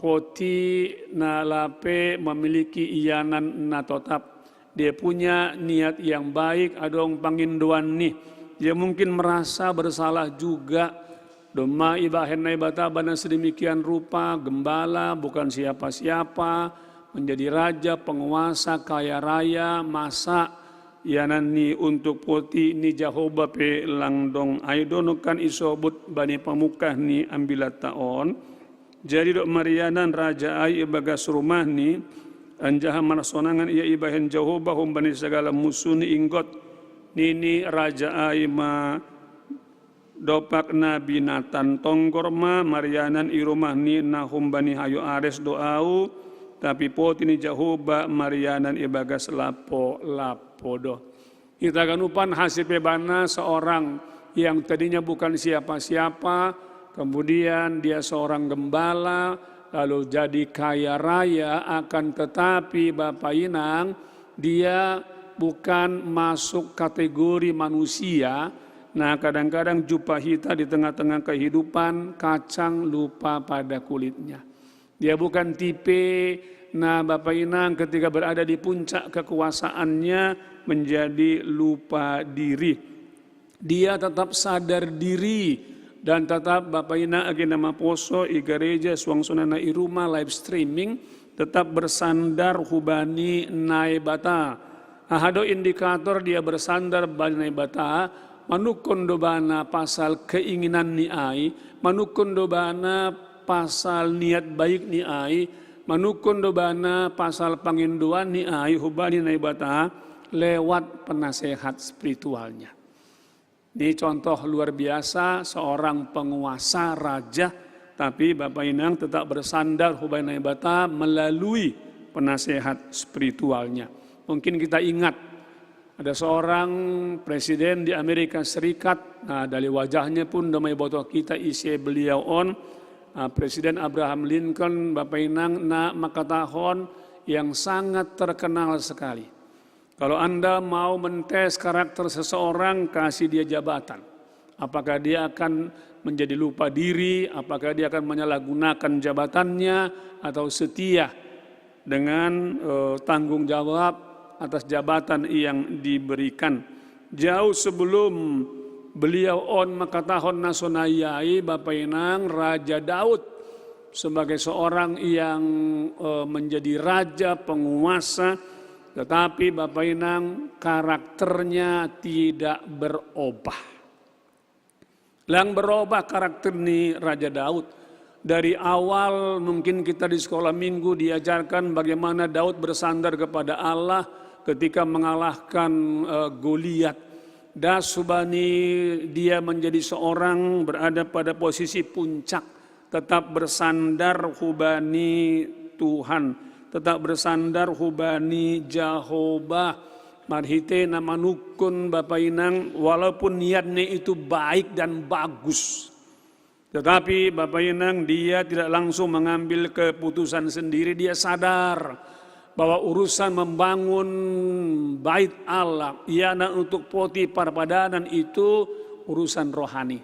poti na lape memiliki iyanan na totap. Dia punya niat yang baik adong panginduan nih. Dia mungkin merasa bersalah juga. Doma ibahen na ibata bana sedemikian rupa gembala bukan siapa-siapa. Menjadi raja, penguasa, kaya raya, masa yanan ni untuk poti ni Jehovah pe langdong aidonokan isobut bani pamukah ni ambilat taon. Jadi dok marianan raja ai bagas rumah ni anjaha manasonangan ia ibahen Jehovah bani segala musuh ni inggot nini raja ai ma dopak nabi Natan tonggorma marianan i rumah ni nahum bani hayu ares doau tapi potini jahoba marianan ibagas lapo do. Kita ganupan hasipe bana seorang yang tadinya bukan siapa-siapa, kemudian dia seorang gembala, lalu jadi kaya raya, akan tetapi Bapak Inang, dia bukan masuk kategori manusia. Nah, kadang-kadang jubah kita di tengah-tengah kehidupan, kacang lupa pada kulitnya. Dia bukan tipe, nah Bapak Inang ketika berada di puncak kekuasaannya menjadi lupa diri. Dia tetap sadar diri dan tetap Bapak Inang agenda maposo i gereja suang-sunana i rumah live streaming tetap bersandar hubani naibata. Ahado indikator dia bersandar bani naibata, manukun dobana pasal keinginan ni ai, manukun dobana pasal niat baik ni ai, manukun dobana pasal panginduan ni ai hubani naibata lewat penasehat spiritualnya. Ini contoh luar biasa seorang penguasa raja, tapi Bapak Inang tetap bersandar hubani naibata melalui penasehat spiritualnya. Mungkin kita ingat ada seorang presiden di Amerika Serikat, nah dari wajahnya pun damai botol kita isi beliau Presiden Abraham Lincoln, Bapak Inang, makatahon yang sangat terkenal sekali. Kalau Anda mau mentes karakter seseorang, kasih dia jabatan. Apakah dia akan menjadi lupa diri, apakah dia akan menyalahgunakan jabatannya, atau setia dengan tanggung jawab atas jabatan yang diberikan. Jauh sebelum beliau makatahon nasonayai Bapak Inang, Raja Daud sebagai seorang yang menjadi raja penguasa, tetapi Bapak Inang karakternya tidak berubah. Yang berubah karakter ini Raja Daud. Dari awal mungkin kita di sekolah minggu diajarkan bagaimana Daud bersandar kepada Allah ketika mengalahkan Goliat. Dasubani dia menjadi seorang berada pada posisi puncak, tetap bersandar hubani Tuhan, tetap bersandar hubani Jehovah. Marhite nama nukun Bapak Inang, walaupun niatnya itu baik dan bagus, tetapi Bapak Inang dia tidak langsung mengambil keputusan sendiri. Dia sadar bahwa urusan membangun bait Allah, iana untuk poti parpadanan itu urusan rohani.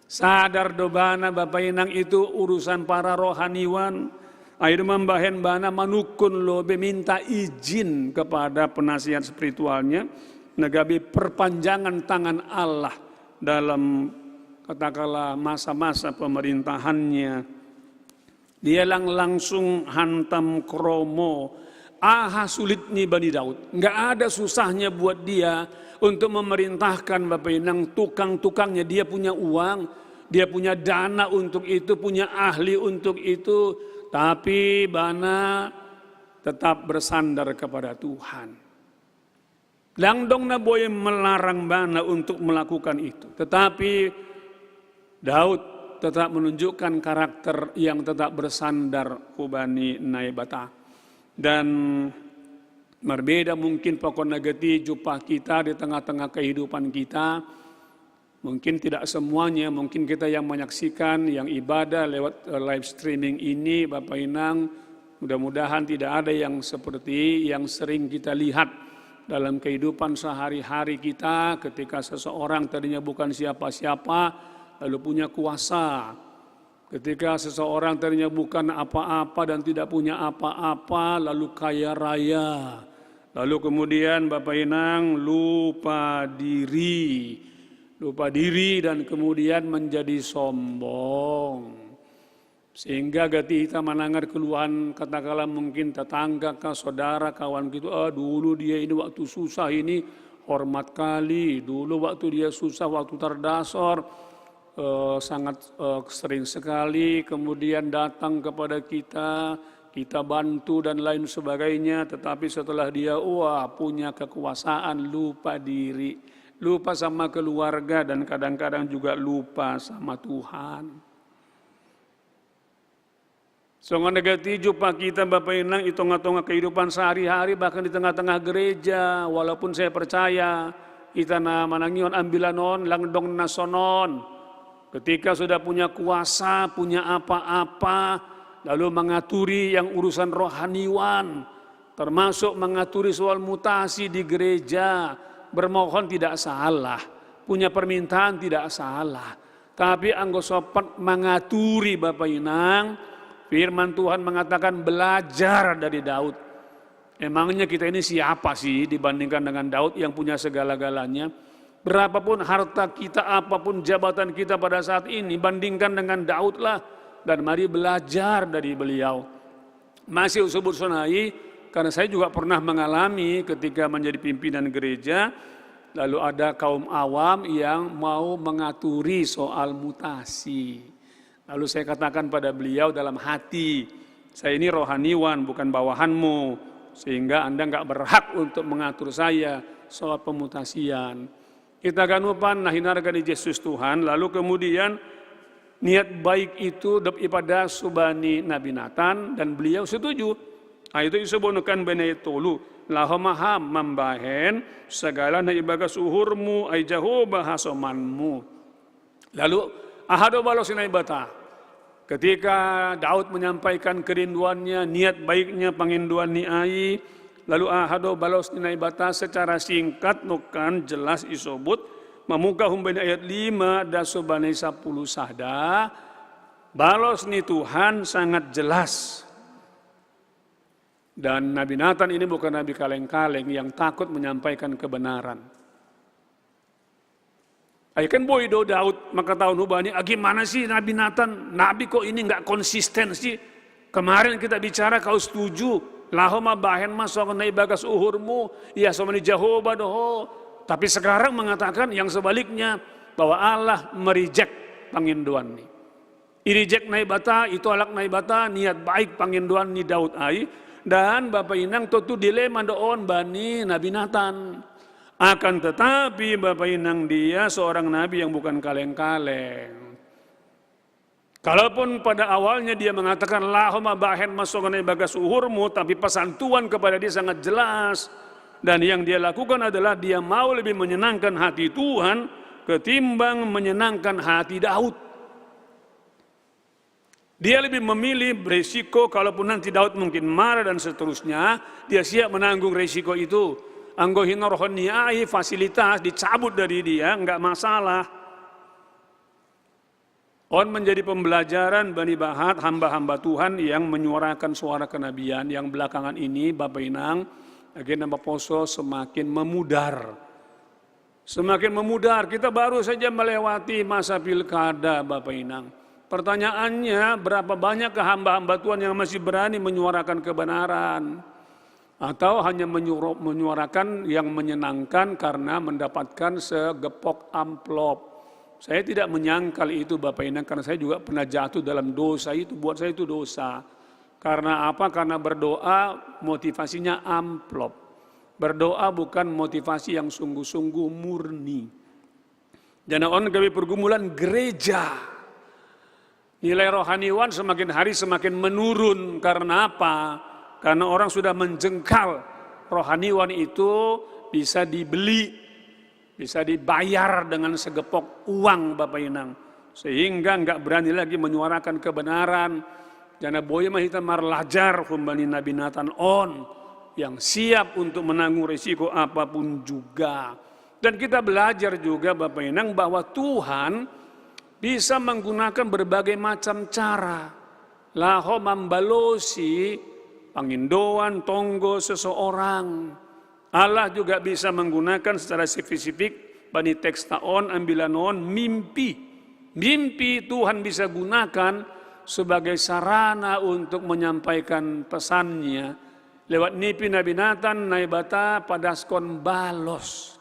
Sadar dobana Bapak Inang itu urusan para rohaniwan. Air membahen bana manukun lobe minta izin kepada penasihat spiritualnya, negabi perpanjangan tangan Allah dalam katakanlah masa-masa pemerintahannya. Dia langsung hantam kromo. Sulit nih Bani Daud. Enggak ada susahnya buat dia untuk memerintahkan Bapak Inang tukang-tukangnya. Dia punya uang, dia punya dana untuk itu, punya ahli untuk itu. Tapi bana tetap bersandar kepada Tuhan. Langdong na boy melarang bana untuk melakukan itu. Tetapi Daud tetap menunjukkan karakter yang tetap bersandar hubani naibata. Dan berbeda mungkin pokok negati jumpa kita di tengah-tengah kehidupan kita. Mungkin tidak semuanya, mungkin kita yang menyaksikan, yang ibadah lewat live streaming ini Bapak Inang, mudah-mudahan tidak ada yang seperti yang sering kita lihat dalam kehidupan sehari-hari kita ketika seseorang tadinya bukan siapa-siapa lalu punya kuasa. Ketika seseorang tadinya bukan apa-apa dan tidak punya apa-apa, lalu kaya raya. Lalu kemudian Bapak Inang lupa diri dan kemudian menjadi sombong. Sehingga gati kita menangar keluhan katakanlah mungkin tetangga kah, saudara, kawan gitu. Dulu dia ini waktu susah ini hormat kali. Dulu waktu dia susah, waktu terdasar. Sangat sering sekali kemudian datang kepada kita bantu dan lain sebagainya, tetapi setelah dia punya kekuasaan lupa diri, lupa sama keluarga dan kadang-kadang juga lupa sama Tuhan. Songon negatijo pak kita Bapak Inang itonga-tonga kehidupan sehari-hari bahkan di tengah-tengah gereja. Walaupun saya percaya kita na manangion ambilanon langdong nasonon. Ketika sudah punya kuasa, punya apa-apa, lalu mengaturi yang urusan rohaniwan, termasuk mengaturi soal mutasi di gereja, bermohon tidak salah, punya permintaan tidak salah. Tapi anggo sopat mengaturi Bapak Inang, firman Tuhan mengatakan belajar dari Daud. Emangnya kita ini siapa sih dibandingkan dengan Daud yang punya segala-galanya? Berapapun harta kita, apapun jabatan kita pada saat ini, bandingkan dengan Daud lah. Dan mari belajar dari beliau. Masih sebut sonai, karena saya juga pernah mengalami ketika menjadi pimpinan gereja, lalu ada kaum awam yang mau mengaturi soal mutasi. Lalu saya katakan pada beliau dalam hati, saya ini rohaniwan bukan bawahanmu, sehingga Anda enggak berhak untuk mengatur saya soal pemutasian. Kita ganupan nahinarga di Yesus Tuhan, lalu kemudian niat baik itu daripada subani Nabi Nathan dan beliau setuju. Itu disebutkan benai tolu, lahomaham membahen segala na ibagas uhurmu ay Jehovah hasomanmu. Lalu ahado balos sinai bata. Ketika Daud menyampaikan kerinduannya, niat baiknya panginduan ni ai, lalu ahado balos sinai bata secara singkat nukan jelas isobut memuka humben ayat 5 dan subani 10 sahda. Balos ni Tuhan sangat jelas. Dan Nabi Nathan ini bukan nabi kaleng-kaleng yang takut menyampaikan kebenaran. Kan boido Daud maka tahun hubani, gimana sih Nabi Nathan? Nabi kok ini nggak konsisten sih? Kemarin kita bicara kau setuju, lahoma bahen masuk na ibagas uhurmu, ya somani Jehovah doho. Tapi sekarang mengatakan yang sebaliknya bahwa Allah merijek panginduan ni. Irijek naibata itu alak naibata niat baik panginduan ni Daud ai. Dan Bapak Inang tentu dilema doon bani Nabi Nathan. Akan tetapi Bapak Inang dia seorang nabi yang bukan kaleng-kaleng. Kalaupun pada awalnya dia mengatakan lahoma bahen masukkan bagas uhurmu, tapi pesan Tuhan kepada dia sangat jelas. Dan yang dia lakukan adalah dia mau lebih menyenangkan hati Tuhan ketimbang menyenangkan hati Daud. Dia lebih memilih berisiko kalaupun nanti Daud mungkin marah dan seterusnya, dia siap menanggung risiko itu. Anggo hinorohoniai fasilitas dicabut dari dia, enggak masalah. On menjadi pembelajaran Bani Bahat, hamba-hamba Tuhan yang menyuarakan suara kenabian yang belakangan ini Bapak Inang, agenda Poso semakin memudar. Semakin memudar, kita baru saja melewati masa pilkada Bapak Inang. Pertanyaannya, berapa banyak hamba-hamba Tuhan yang masih berani menyuarakan kebenaran? Atau hanya menyuarakan yang menyenangkan karena mendapatkan segepok amplop. Saya tidak menyangkal itu Bapak Inang, karena saya juga pernah jatuh dalam dosa itu, buat saya itu dosa. Karena apa? Karena berdoa motivasinya amplop. Berdoa bukan motivasi yang sungguh-sungguh murni. Jangan on kami pergumulan gereja. Nilai rohaniwan semakin hari semakin menurun. Karena apa? Karena orang sudah menjengkal. Rohaniwan itu bisa dibeli, bisa dibayar dengan segepok uang Bapak Inang. Sehingga enggak berani lagi menyuarakan kebenaran. Jana boya mahita marlajar humbani Nabi Nathan on. Yang siap untuk menanggung risiko apapun juga. Dan kita belajar juga Bapak Inang bahwa Tuhan bisa menggunakan berbagai macam cara. Laho membalosi pangindoan tonggo seseorang. Allah juga bisa menggunakan secara spesifik bani tekstaon ambilanon mimpi. Mimpi Tuhan bisa gunakan sebagai sarana untuk menyampaikan pesannya. Lewat nipi Nabi Nathan naibata padaskon balos.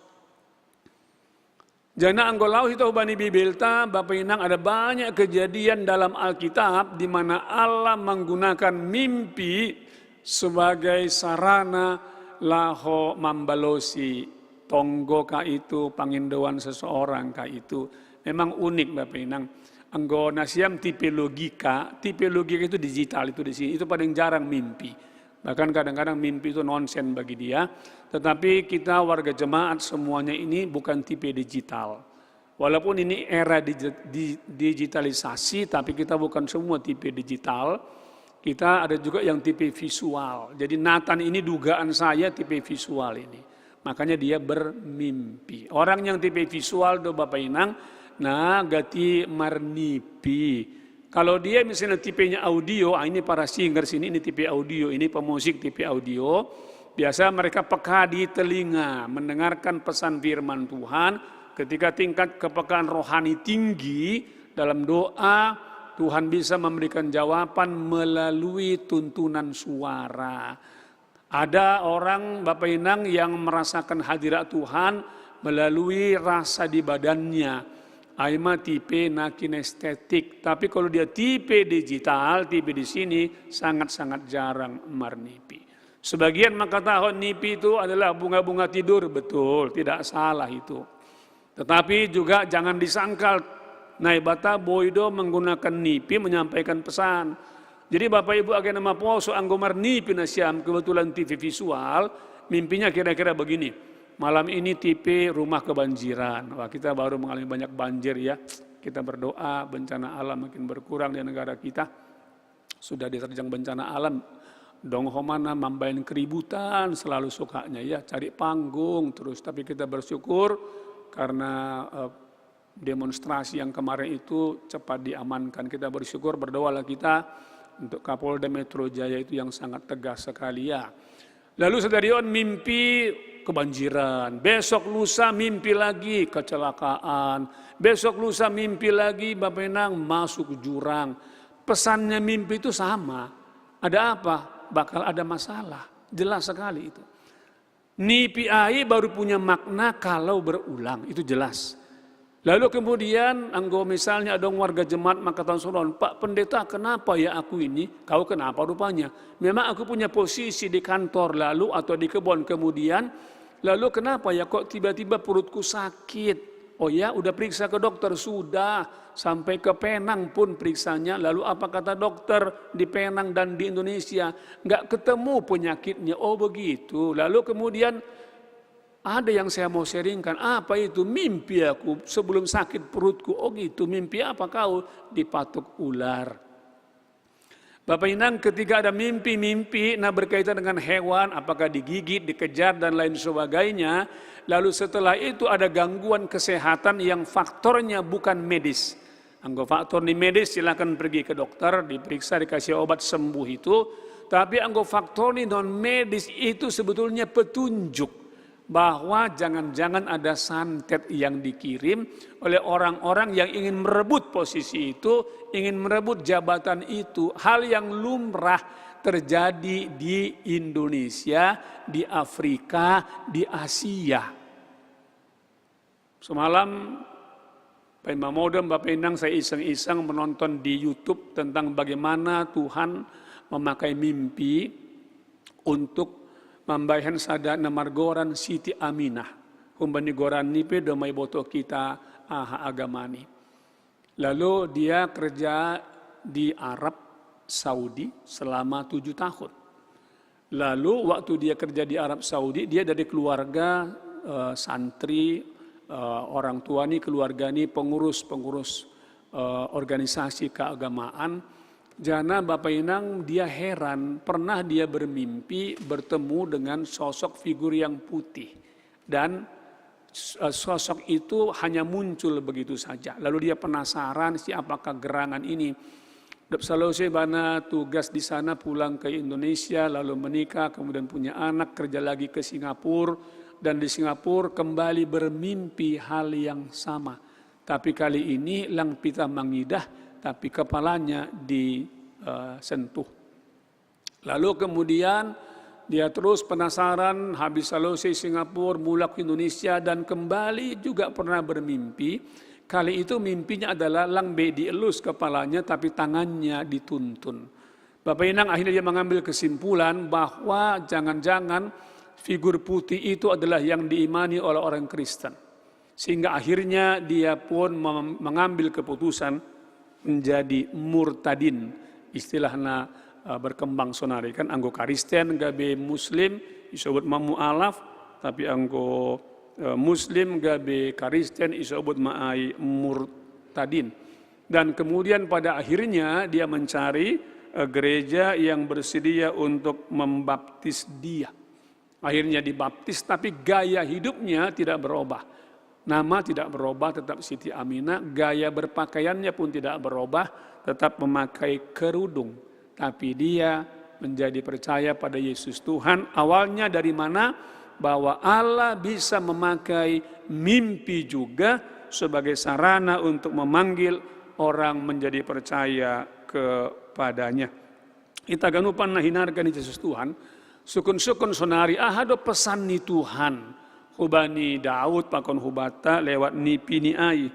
Jana anggolau itu bani Bibelta, Bapak Inang ada banyak kejadian dalam Alkitab di mana Allah menggunakan mimpi sebagai sarana laho mambalosi tonggo kah itu, pangindoan seseorang kah itu. Memang unik Bapak Inang. Anggo nasiam tipe logika itu digital itu di sini. Itu paling jarang mimpi. Bahkan kadang-kadang mimpi itu nonsen bagi dia. Tetapi kita warga jemaat semuanya ini bukan tipe digital. Walaupun ini era digitalisasi, tapi kita bukan semua tipe digital. Kita ada juga yang tipe visual. Jadi Nathan ini dugaan saya tipe visual ini. Makanya dia bermimpi. Orang yang tipe visual do Bapak Inang, nah gati marnipi. Kalau dia misalnya tipenya audio, ini para singer sini, ini tipe audio, ini pemusik tipe audio. Biasa mereka peka di telinga, mendengarkan pesan firman Tuhan. Ketika tingkat kepekaan rohani tinggi dalam doa, Tuhan bisa memberikan jawaban melalui tuntunan suara. Ada orang Bapak Inang yang merasakan hadirat Tuhan melalui rasa di badannya. Aima tipe na kinestetik, tapi kalau dia tipe digital, tipe di sini sangat-sangat jarang marnipi. Sebagian mengatakan nipi itu adalah bunga-bunga tidur, betul, tidak salah itu. Tetapi juga jangan disangkal naibata boido menggunakan nipi menyampaikan pesan. Jadi Bapak Ibu agen nama poso anggo marnipi nasiam kebetulan TV visual, mimpinya kira-kira begini. Malam ini tipe rumah kebanjiran. Wah, kita baru mengalami banyak banjir ya. Kita berdoa bencana alam makin berkurang di negara kita. Sudah diterjang bencana alam. Dong homana mambain keributan selalu sukanya ya. Cari panggung terus. Tapi kita bersyukur karena demonstrasi yang kemarin itu cepat diamankan. Kita bersyukur, berdoalah kita untuk Kapolda Metro Jaya itu yang sangat tegas sekali ya. Lalu sedarion mimpi kebanjiran, besok lusa mimpi lagi kecelakaan, besok lusa mimpi lagi Bapak Inang masuk jurang. Pesannya mimpi itu sama. Ada apa? Bakal ada masalah. Jelas sekali itu. Nipi ai baru punya makna kalau berulang, itu jelas. Lalu kemudian anggo misalnya ada warga jemaat maka tahun soron, Pak Pendeta kenapa ya aku ini? Kau kenapa rupanya? Memang aku punya posisi di kantor lalu atau di kebun kemudian, lalu kenapa ya kok tiba-tiba perutku sakit? Oh ya udah periksa ke dokter, sudah sampai ke Penang pun periksanya. Lalu apa kata dokter di Penang dan di Indonesia? Nggak ketemu penyakitnya, oh begitu. Lalu kemudian ada yang saya mau sharingkan, apa itu? Mimpi aku sebelum sakit perutku. Oh gitu, mimpi apa kau? Dipatuk ular. Bapak Inang ketika ada mimpi-mimpi, nah berkaitan dengan hewan, apakah digigit, dikejar dan lain sebagainya. Lalu setelah itu ada gangguan kesehatan yang faktornya bukan medis. Anggo faktor di medis silakan pergi ke dokter, diperiksa, dikasih obat sembuh itu. Tapi anggo faktor di non medis itu sebetulnya petunjuk bahwa jangan-jangan ada santet yang dikirim oleh orang-orang yang ingin merebut posisi itu, ingin merebut jabatan itu. Hal yang lumrah terjadi di Indonesia, di Afrika, di Asia. Semalam Pak Imam Modem, Bapak Inang, saya iseng-iseng menonton di YouTube tentang bagaimana Tuhan memakai mimpi untuk membayhan sadana margoran Siti Aminah. Humbani goran nipe domai boto kita aha agamani. Lalu dia kerja di Arab Saudi selama 7 tahun. Lalu waktu dia kerja di Arab Saudi, dia dari keluarga santri, orang tua nih, keluarga nih pengurus organisasi keagamaan. Jana Bapak Inang dia heran, pernah dia bermimpi bertemu dengan sosok figur yang putih. Dan sosok itu hanya muncul begitu saja. Lalu dia penasaran siapakah gerangan ini. Selesai bana tugas di sana, pulang ke Indonesia, lalu menikah, kemudian punya anak, kerja lagi ke Singapura. Dan di Singapura kembali bermimpi hal yang sama. Tapi kali ini lang pita mangidah, tapi kepalanya disentuh. Lalu kemudian dia terus penasaran, habis selesai Singapura, mulak ke Indonesia dan kembali juga pernah bermimpi. Kali itu mimpinya adalah langbe dielus kepalanya tapi tangannya dituntun. Bapak Inang akhirnya dia mengambil kesimpulan bahwa jangan-jangan figur putih itu adalah yang diimani oleh orang Kristen. Sehingga akhirnya dia pun mengambil keputusan menjadi murtadin. Istilahna berkembang sonari kan anggo Kristen gabe Muslim disebut mu'alaf, tapi anggo Muslim gabe Kristen disebut ma'ai murtadin. Dan kemudian pada akhirnya dia mencari gereja yang bersedia untuk membaptis dia. Akhirnya dibaptis, tapi gaya hidupnya tidak berubah. Nama tidak berubah, tetap Siti Aminah. Gaya berpakaiannya pun tidak berubah, tetap memakai kerudung. Tapi dia menjadi percaya pada Yesus Tuhan. Awalnya dari mana? Bahwa Allah bisa memakai mimpi juga sebagai sarana untuk memanggil orang menjadi percaya kepadanya. Kita ganupan nahinarkan Yesus Tuhan. Sukun-sukun sonari ahado pesan ni Tuhan. Hubani Daud pakon hubata lewat nipi ni ai.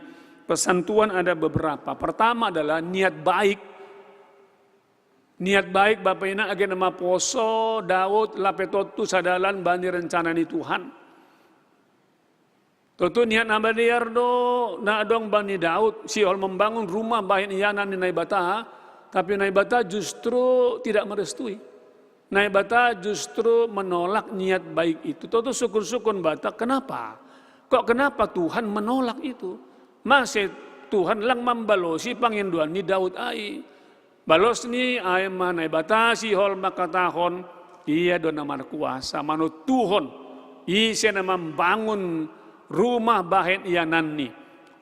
Pesan Tuhan ada beberapa. Pertama adalah niat baik. Niat baik Bapak Ina agen nama poso Daud lapetotu sadalan bani rencana ni Tuhan. Tentu niat nambah liar do na dong bani Daud siol membangun rumah baik iyanan ni Naibata, tapi Naibata justru tidak merestui. Naibata justru menolak niat baik itu. Tentu syukur-syukur bata, kenapa? Kok kenapa Tuhan menolak itu? Masih Tuhan lang membalosi panginduan ni Daud ai. Balos ni ay Naibata si hol makatahon iya do namar kuasa manut Tuhon. Isi na membangun rumah bahet iyanan ni.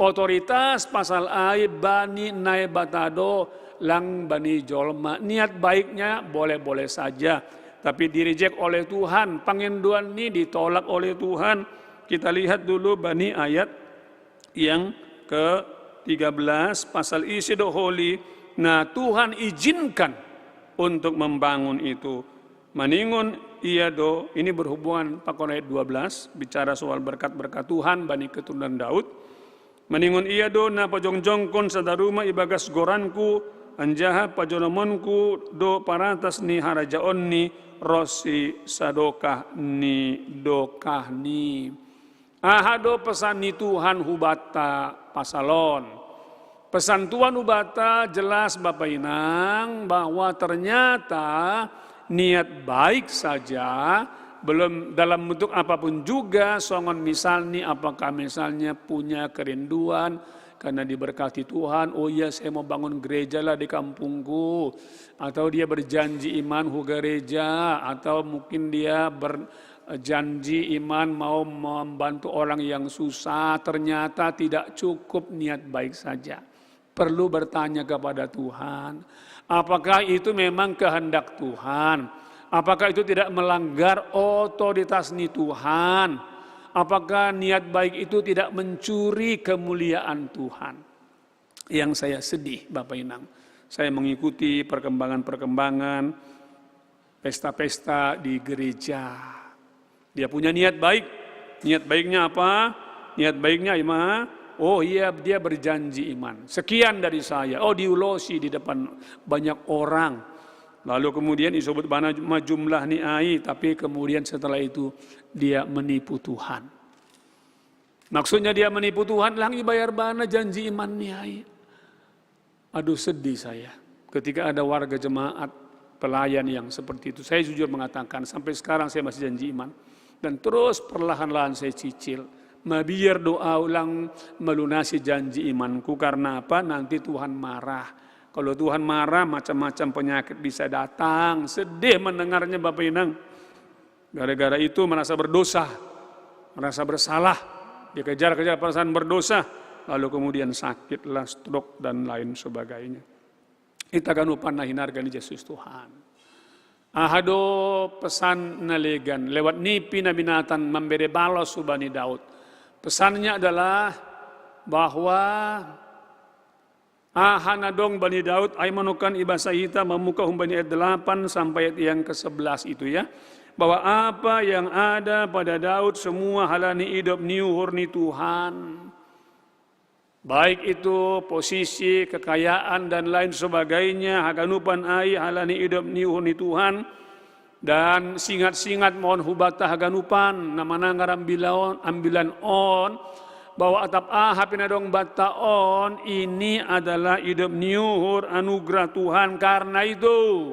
Otoritas pasal ai bani Naibata do lang bani jolma, niat baiknya boleh-boleh saja, tapi direject oleh Tuhan, penginduan ini ditolak oleh Tuhan. Kita lihat dulu bani ayat yang ke-13 pasal isi doholi. Nah Tuhan izinkan untuk membangun itu. Maningun iya do, ini berhubungan pakon ayat 12, bicara soal berkat-berkat Tuhan bani keturunan Daud. Maningun iya do na pajongjongkon sadaruma ibagas goranku, anjaha pajonomonku do paratas ni harajaon ni rosi sadokah ni dokah ni. Ahado pesan ni Tuhan hubata pasalon. Pesan Tuhan hubata jelas Bapak Inang bahwa ternyata niat baik saja belum dalam bentuk apapun juga songon misalnya apakah misalnya punya kerinduan karena diberkati Tuhan, oh iya saya mau bangun gereja lah di kampungku. Atau dia berjanji iman hu gereja. Atau mungkin dia berjanji iman mau membantu orang yang susah. Ternyata tidak cukup niat baik saja. Perlu bertanya kepada Tuhan. Apakah itu memang kehendak Tuhan? Apakah itu tidak melanggar otoritas ni Tuhan? Apakah niat baik itu tidak mencuri kemuliaan Tuhan? Yang saya sedih Bapak Inang. Saya mengikuti perkembangan-perkembangan pesta-pesta di gereja. Dia punya niat baik. Niat baiknya apa? Niat baiknya iman. Oh iya dia berjanji iman. Sekian dari saya. Oh diulosi di depan banyak orang. Lalu kemudian disebut bana jumlah ni ai, tapi kemudian setelah itu dia menipu Tuhan. Maksudnya dia menipu Tuhan, langi bayar bana janji iman ni ai. Aduh sedih saya ketika ada warga jemaat pelayan yang seperti itu. Saya jujur mengatakan sampai sekarang saya masih janji iman. Dan terus perlahan-lahan saya cicil. Biar doa ulang melunasi janji imanku karena apa? Nanti Tuhan marah. Kalau Tuhan marah, macam-macam penyakit bisa datang. Sedih mendengarnya Bapak Inang. Gara-gara itu merasa berdosa, merasa bersalah. Dikejar-kejar perasaan berdosa. Lalu kemudian sakitlah, stroke, dan lain sebagainya. Kita kan lupa nahinarkan Yesus Tuhan. Ahado pesan nalegan. Lewat nipi na binatan memberi balos subani Daud. Pesannya adalah bahwa Hanadong Bani Daud ay manukan ibasa hita memuka humbani ayat 8 sampai ayat yang ke-11 itu ya. Bahwa apa yang ada pada Daud semua halani hidup niuhur ni Tuhan. Baik itu posisi, kekayaan dan lain sebagainya. Haganupan ay halani hidup niuhur ni Tuhan. Dan singat-singat mohon hubata haganupan. Namana ngarambilan on. bahwa atap aha pinadong bataon ini adalah hidup nyuhur anugerah Tuhan. Karena itu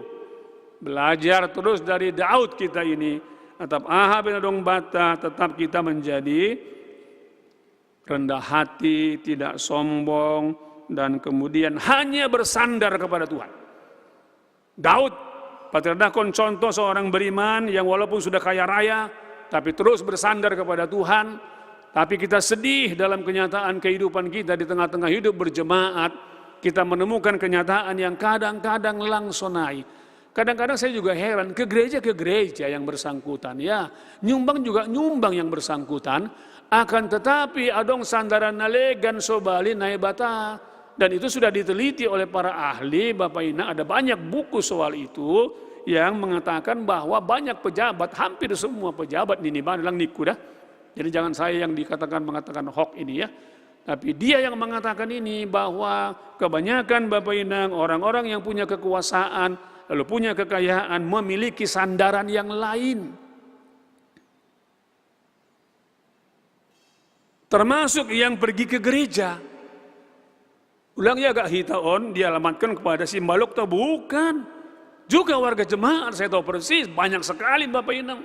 belajar terus dari Daud kita ini. Atap aha pinadong bata, tetap kita menjadi rendah hati, tidak sombong, dan kemudian hanya bersandar kepada Tuhan. Daud, Paterdakon, contoh seorang beriman yang walaupun sudah kaya raya, tapi terus bersandar kepada Tuhan. Tapi kita sedih dalam kenyataan kehidupan kita di tengah-tengah hidup berjemaat, kita menemukan kenyataan yang kadang-kadang langsonai. Kadang-kadang saya juga heran, ke gereja yang bersangkutan, ya nyumbang juga nyumbang yang bersangkutan, akan tetapi adong sandaran nalegan sobali naibata. Dan itu sudah diteliti oleh para ahli, Bapak Ina, ada banyak buku soal itu yang mengatakan bahwa banyak pejabat, hampir semua pejabat ini adalah niku dah. Jadi jangan saya yang mengatakan hoax ini ya. Tapi dia yang mengatakan ini bahwa kebanyakan Bapak Inang, orang-orang yang punya kekuasaan, lalu punya kekayaan, memiliki sandaran yang lain. Termasuk yang pergi ke gereja. Ulang ya agak hitaon, dialamatkan kepada si Balok atau bukan. Juga warga jemaat, saya tahu persis, banyak sekali Bapak Inang.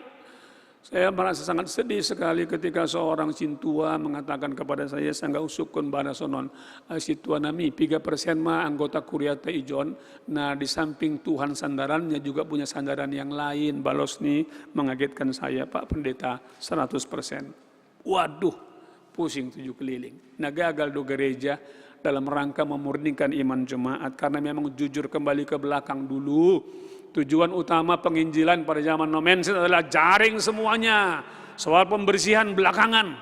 Saya merasa sangat sedih sekali ketika seorang sintua mengatakan kepada saya nggak usukun bana sonon sintua nami 3% mah anggota kuriata ijon. Nah di samping Tuhan sandarannya juga punya sandaran yang lain. Balos nih mengagetkan saya, Pak Pendeta, 100%. Waduh, pusing 7 keliling. Nah gagal do gereja dalam rangka memurnikan iman jemaat karena memang jujur kembali ke belakang dulu. Tujuan utama penginjilan pada zaman nomensin adalah jaring semuanya. Soal pembersihan belakangan.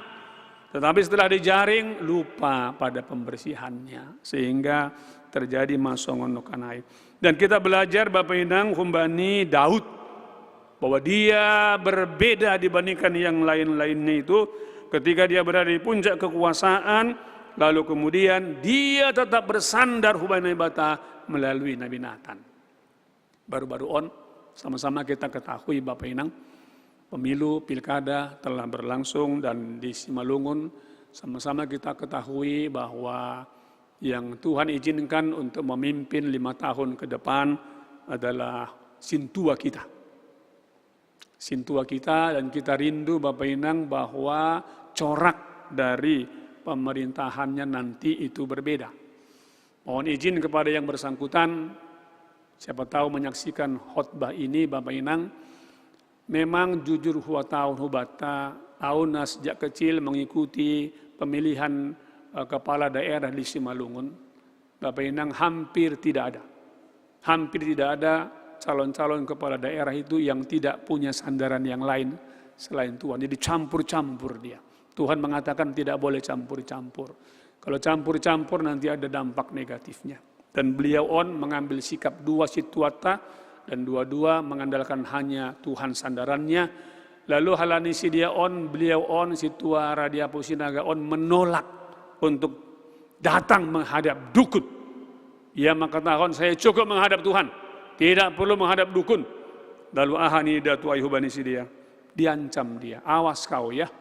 Tetapi setelah dijaring, lupa pada pembersihannya. Sehingga terjadi masongon nukanai. Dan kita belajar Bapak Inang Humbani Daud. Bahwa dia berbeda dibandingkan yang lain-lainnya itu. Ketika dia berada di puncak kekuasaan. Lalu kemudian dia tetap bersandar Humbani Bata melalui Nabi Nathan. Baru-baru on, sama-sama kita ketahui Bapak Inang, pemilu, pilkada telah berlangsung dan di Simalungun sama-sama kita ketahui bahwa yang Tuhan izinkan untuk memimpin 5 tahun ke depan adalah sintua kita. Sintua kita dan kita rindu Bapak Inang bahwa corak dari pemerintahannya nanti itu berbeda. Mohon izin kepada yang bersangkutan, siapa tahu menyaksikan khotbah ini Bapak Inang, memang jujur huwa tahun hubata, Auna sejak kecil mengikuti pemilihan kepala daerah di Simalungun. Bapak Inang hampir tidak ada calon-calon kepala daerah itu yang tidak punya sandaran yang lain selain Tuhan. Jadi campur-campur dia. Tuhan mengatakan tidak boleh campur-campur. Kalau campur-campur nanti ada dampak negatifnya. Dan beliau mengambil sikap dua situata dan dua-dua mengandalkan hanya Tuhan sandarannya. Lalu halani si dia beliau situa Radia Pusinaga menolak untuk datang menghadap dukun. Ia mengatakan saya cukup menghadap Tuhan, tidak perlu menghadap dukun. Lalu ahani datu ayhubani si dia, diancam dia, awas kau ya,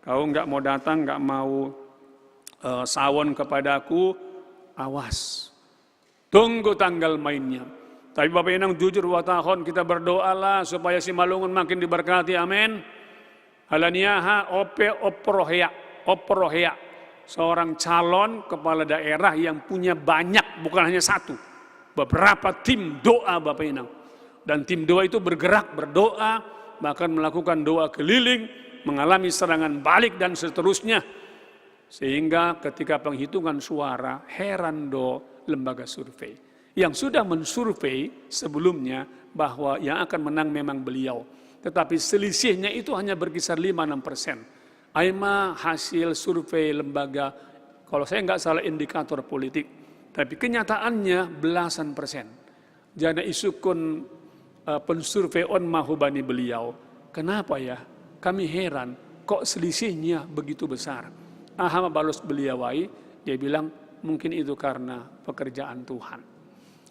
kau nggak mau datang, nggak mau sawon kepadaku, awas. Tunggu tanggal mainnya. Tapi Bapak Inang jujur watahon kita berdoalah supaya Simalungun makin diberkati. Amin. Halaniaha oprohea. Seorang calon kepala daerah yang punya banyak, bukan hanya satu. Beberapa tim doa Bapak Inang. Dan tim doa itu bergerak, berdoa, bahkan melakukan doa keliling, mengalami serangan balik dan seterusnya. Sehingga ketika penghitungan suara, heran lembaga survei yang sudah mensurvei sebelumnya bahwa yang akan menang memang beliau, tetapi selisihnya itu hanya berkisar 5-6%. Aima hasil survei lembaga, kalau saya nggak salah indikator politik, tapi kenyataannya belasan persen. Jana isukun pensurvei mahubani beliau. Kenapa ya? Kami heran kok selisihnya begitu besar. Ahama balos beliawai, dia bilang mungkin itu karena pekerjaan Tuhan.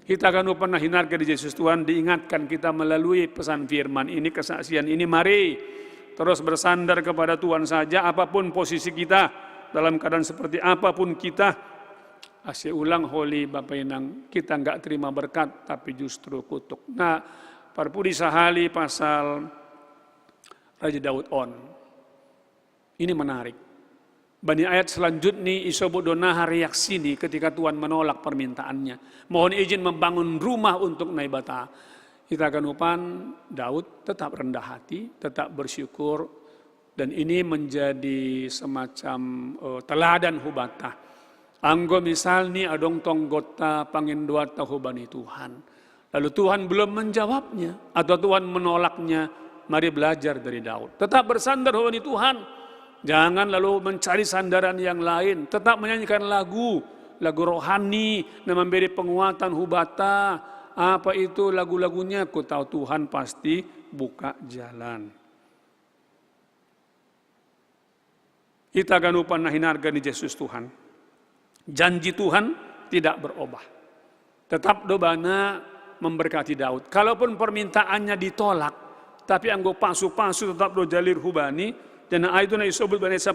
Kita akan pernah hinarkan di Yesus Tuhan, diingatkan kita melalui pesan firman ini, kesaksian ini, mari terus bersandar kepada Tuhan saja, apapun posisi kita, dalam keadaan seperti apapun kita, asyik ulang holi Bapak Inang, kita enggak terima berkat tapi justru kutuk. Nah, parpudi sahali pasal Raja Daud on. Ini menarik. Bani ayat selanjutnya isobut donah reaksi ini ketika Tuhan menolak permintaannya. Mohon izin membangun rumah untuk Naibata. Kita akan upan Daud tetap rendah hati, tetap bersyukur, dan ini menjadi semacam teladan hubata. Anggo misal ni adong tonggota panginduata hubani Tuhan. Lalu Tuhan belum menjawabnya atau Tuhan menolaknya, mari belajar dari Daud. Tetap bersandar hubani Tuhan. Jangan lalu mencari sandaran yang lain. Tetap menyanyikan lagu rohani yang memberi penguatan hubata. Apa itu lagu-lagunya? Ku tahu Tuhan pasti buka jalan. Kita akan upan nahinarga di Yesus Tuhan. Janji Tuhan tidak berubah. Tetap dobana memberkati Daud. Kalaupun permintaannya ditolak, tapi anggo pasu-pasu tetap do jalir hubani. Dan itu na isobut bani 10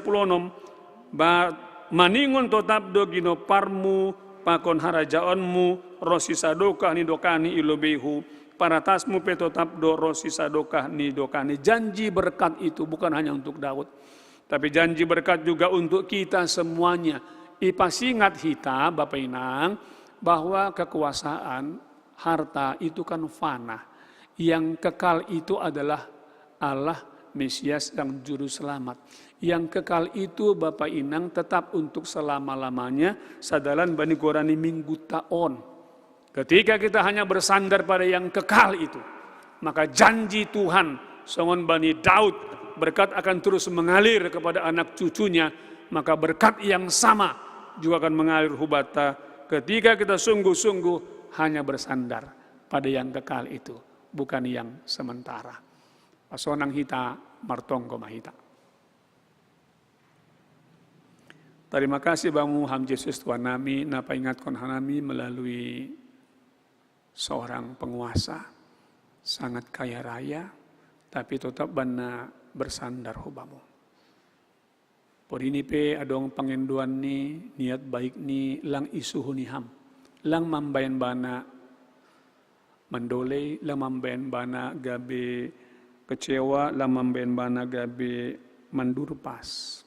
maningon tetap do gino parmu pakon harajaonmu rosi sadokah ni dokani ilobehu paratasmu pe tetap do rosi sadokah ni dokani. Janji berkat itu bukan hanya untuk Daud, tapi janji berkat juga untuk kita semuanya. Ipas ingat kita Bapak Inang bahwa kekuasaan harta itu kan fana. Yang kekal itu adalah Allah Mesias yang juru selamat. Yang kekal itu Bapak Inang tetap untuk selama-lamanya sadalan bani gorani minggu taon. Ketika kita hanya bersandar pada yang kekal itu, maka janji Tuhan songon bani Daud berkat akan terus mengalir kepada anak cucunya, maka berkat yang sama juga akan mengalir hubata ketika kita sungguh-sungguh hanya bersandar pada yang kekal itu, bukan yang sementara. Pasonang hita martonggo mahita. Terima kasih Bamu Ham Yesus Tuhan nami napa ingatkan hanami melalui seorang penguasa sangat kaya raya tapi tetap bana bersandar hubamu. Por ini pe adong pengenduan ni niat baik ni lang isuhuni ham lang mambayan bana mandole lang mambayan bana gabe kecewa lamam ben bana gabe mandurpas,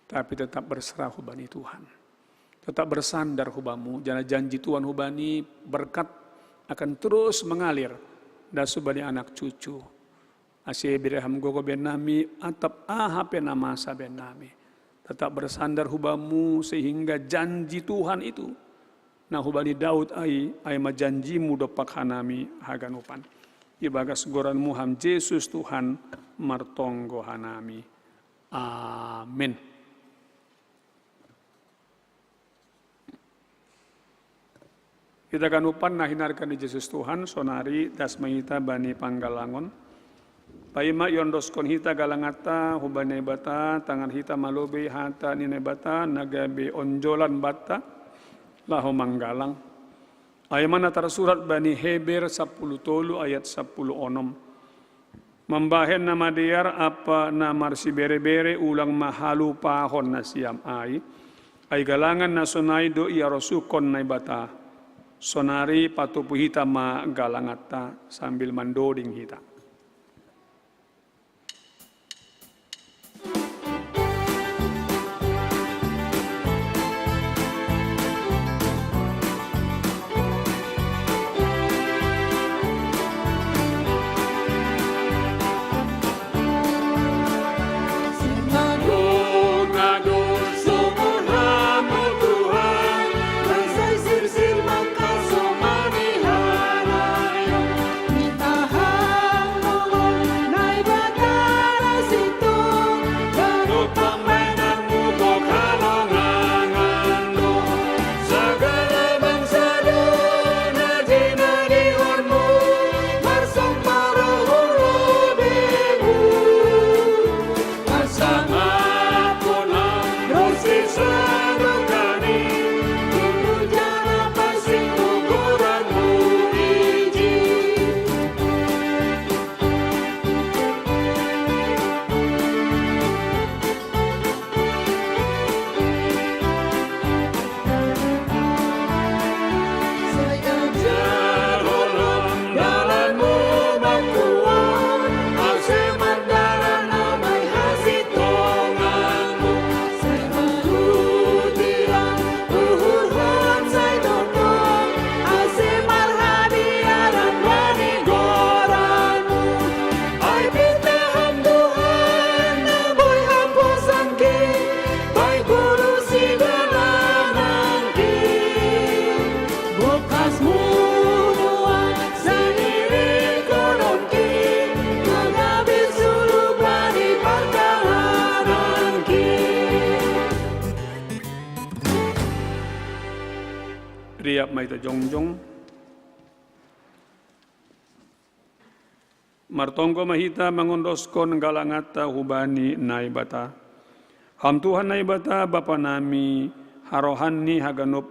tapi tetap berserah hubani Tuhan, tetap bersandar hubamu. Jangan janji Tuhan hubani berkat akan terus mengalir dan subani anak cucu. Asyik biraham gogo ben nami atap ahap nama sa ben nami. Tetap bersandar hubamu sehingga janji Tuhan itu. Nah hubani Daud ai majanjimu dopak hanami haganupan. Ibagas goranmu ham Yesus Tuhan martonggo hanami. Amin. Kita akan upan nahinarkan di Yesus Tuhan sonari dasmahita bani panggalangon. Paima yondoskon hita galangata hubane bata tangan hita malobe hata nine bata nagabe onjolan bata laho manggalang. Ayamana tersurat bani Heber 10 tolu ayat 10 onom. Membahen nama diar apa namar si bere-bere ulang mahalu pahon nasiam ai galangan nasonai do ia rosukon naibata. Sonari patupu hita ma galangata sambil mandoding hita. Tuhan liap maita jongjong. Martongko mahita mangondoskon galangata hubani naibata. Ham Tuhan naibata Bapa nami harohani haganop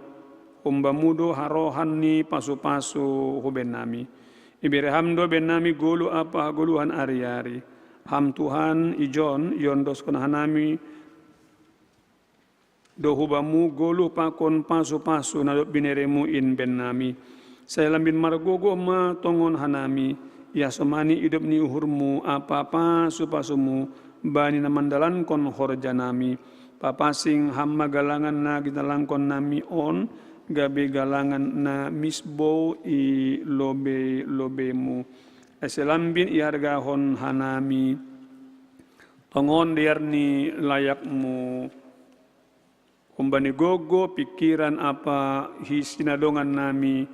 umbamudo harohani pasu-pasu huben nami. Ibere hamdo ben nami gulu apa guluhan ari-ari. Ham Tuhan ijon yondoskon hanami dohubamu golu pakon pasu-pasu na bineremu in ben nami. Saya lambin margogo ma tongon hanami. Ya somani hidup ni uhurmu apa pasu-pasumu bani na mandalan kon horja nami. Papasing hamma galangan na gitalangkon nami on gabe galangan na misbo i lobemu. Eselambin ihargahon hanami. Tongon diarni layakmu. Kumbani gogo pikiran apa hisinadongan nami.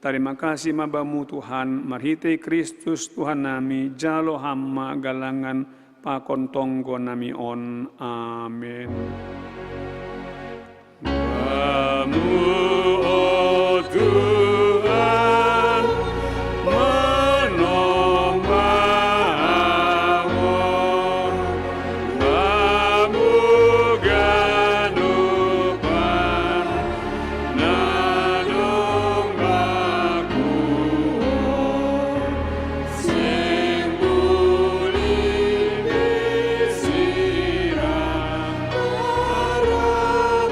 Terima kasih mabamu Tuhan, marhite Kristus Tuhan nami, jalo hamma galangan pakon tonggo nami on. Amin. Kamu, oh Tuhan, menolong bangun, kamu ganupan, nadong baku, sing buli bisirang, harapan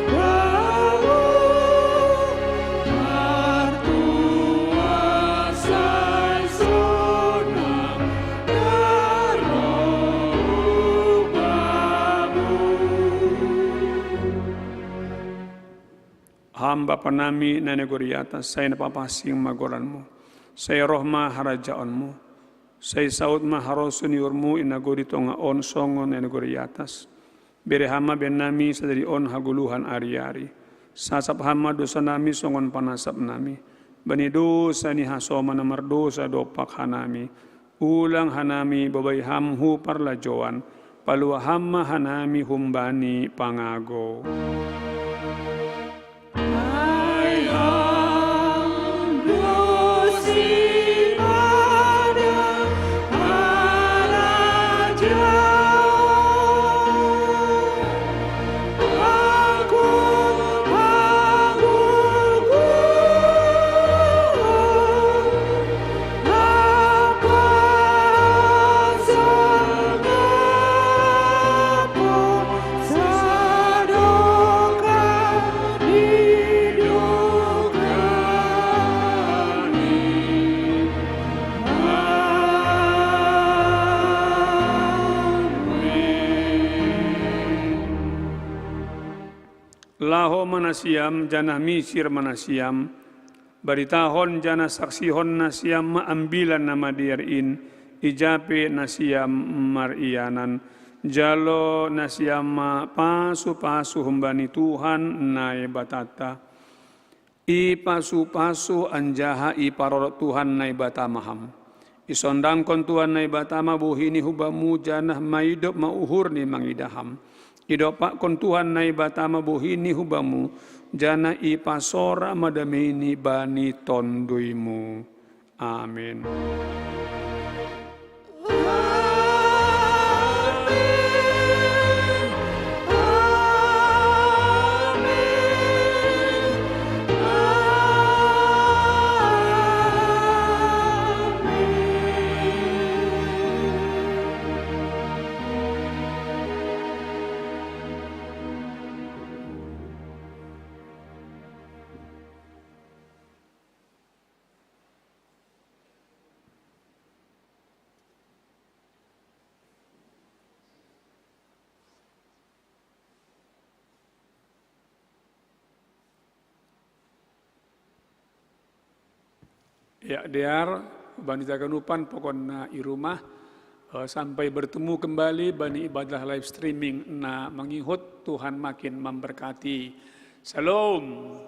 baru, martuasai sonang, hamba panami na negoriata, saya napapasing magoranmu. Saya rohma harajaonmu. Saya saud maharosuniurmu inagori tonga on songon na negoriatas. Bere hama ben nami sadari on haguluhan ari-ari. Sasap hama dosa nami songon panasap nami. Bani dosa ni hasoma namar dosa dopak hanami. Ulang hanami babay hamhu parlajoan. Palua hama hanami humbani pangago. Laho manasiam janah misir manasiam baritahon janah saksihon nasiam maambilan nama diarin ijape nasiam marianan jalo nasiam pasu-pasu humbani Tuhan nae batata i pasu-pasu anjaha i parorot Tuhan nae batamaham isondangkon Tuhan nae batama buhini hubamu janah maidop mauhur ni mangidaham idopak kon Tuhan nai batama buhini hubamu jana ipasora madamini bani tonduimu. Amin. Ya, diar bani Taganupan pokoknya di rumah sampai bertemu kembali bani ibadah live streaming na mengihut Tuhan makin memberkati. Salam.